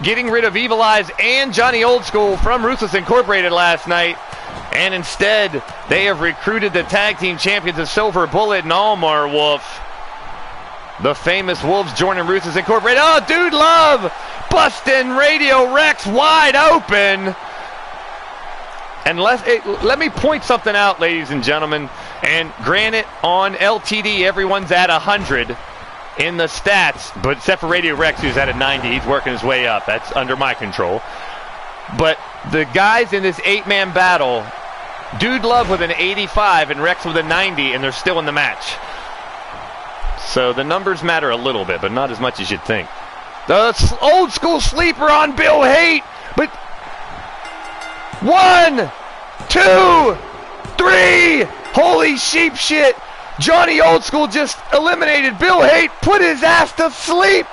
getting rid of Evil Eyes and Johnny Oldschool from Ruthless Incorporated last night. And instead, they have recruited the tag team champions of Silver Bullet and Almar Wolf. The famous Wolves joining Ruthless Incorporated. Oh, Dude Love! Bustin' Radio Rex wide open. And let me point something out, ladies and gentlemen. And granted, on LTD, everyone's at 100 in the stats, but except for Radio Rex, who's at a 90. He's working his way up. That's under my control. But the guys in this 8-man battle, Dude Love with an 85 and Rex with a 90, and they're still in the match. So the numbers matter a little bit, but not as much as you'd think. The old school sleeper on Bill Haight, but 1, 2, 3, holy sheep shit. Johnny Oldschool just eliminated Bill Haight, put his ass to sleep,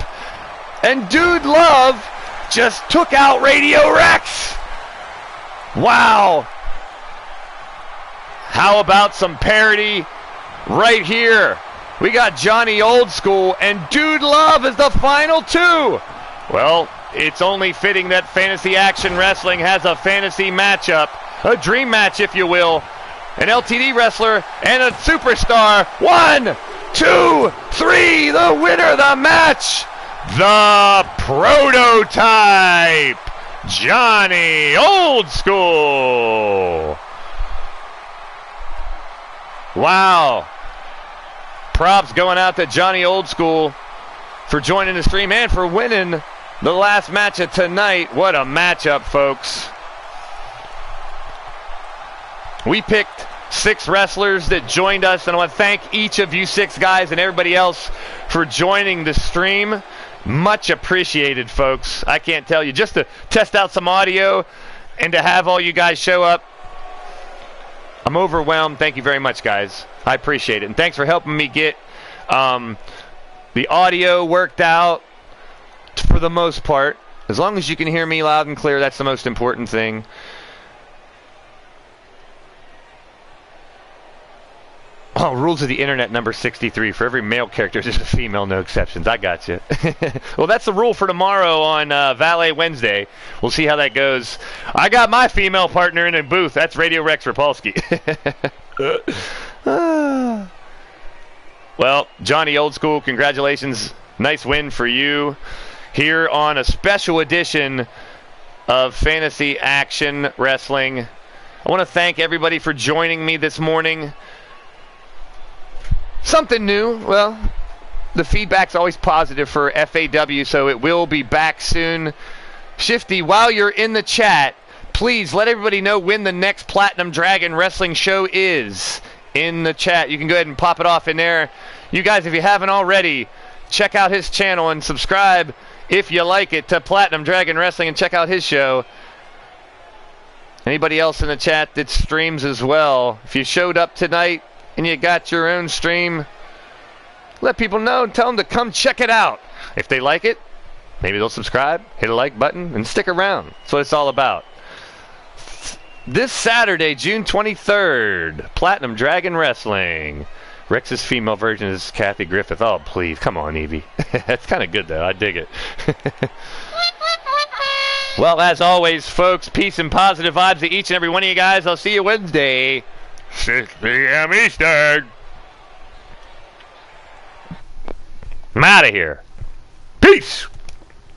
and Dude Love just took out Radio Rex. Wow. How about some parity right here? We got Johnny Oldschool and Dude Love as the final two. Well, it's only fitting that Fantasy Action Wrestling has a fantasy matchup, a dream match, if you will. An LTD wrestler and a superstar. 1, 2, 3, the winner of the match, the prototype, Johnny Old School. Wow. Props going out to Johnny Old School for joining the stream and for winning the last match of tonight. What a matchup, folks. We picked 6 wrestlers that joined us, and I want to thank each of you 6 guys and everybody else for joining the stream. Much appreciated, folks. I can't tell you. Just to test out some audio and to have all you guys show up, I'm overwhelmed. Thank you very much, guys. I appreciate it. And thanks for helping me get the audio worked out for the most part. As long as you can hear me loud and clear, that's the most important thing. Oh, rules of the internet number 63. For every male character, there's a female, no exceptions. I got you. Well, that's the rule for tomorrow on Valet Wednesday. We'll see how that goes. I got my female partner in a booth. That's Radio Rex Repulsky. Well, Johnny Old School, congratulations. Nice win for you here on a special edition of Fantasy Action Wrestling. I want to thank everybody for joining me this morning. Something new. Well, the feedback's always positive for FAW, so it will be back soon. Shifty, while you're in the chat, please let everybody know when the next Platinum Dragon Wrestling show is in the chat. You can go ahead and pop it off in there. You guys, if you haven't already, check out his channel and subscribe if you like it to Platinum Dragon Wrestling and check out his show. Anybody else in the chat that streams as well, if you showed up tonight and you got your own stream, let people know and tell them to come check it out. If they like it, maybe they'll subscribe, hit a like button, and stick around. That's what it's all about. This Saturday, June 23rd, Platinum Dragon Wrestling. Rex's female version is Kathy Griffith. Oh, please. Come on, Evie. That's kind of good, though. I dig it. Well, as always, folks, peace and positive vibes to each and every one of you guys. I'll see you Wednesday, 6 p.m. Eastern. I'm out of here. Peace.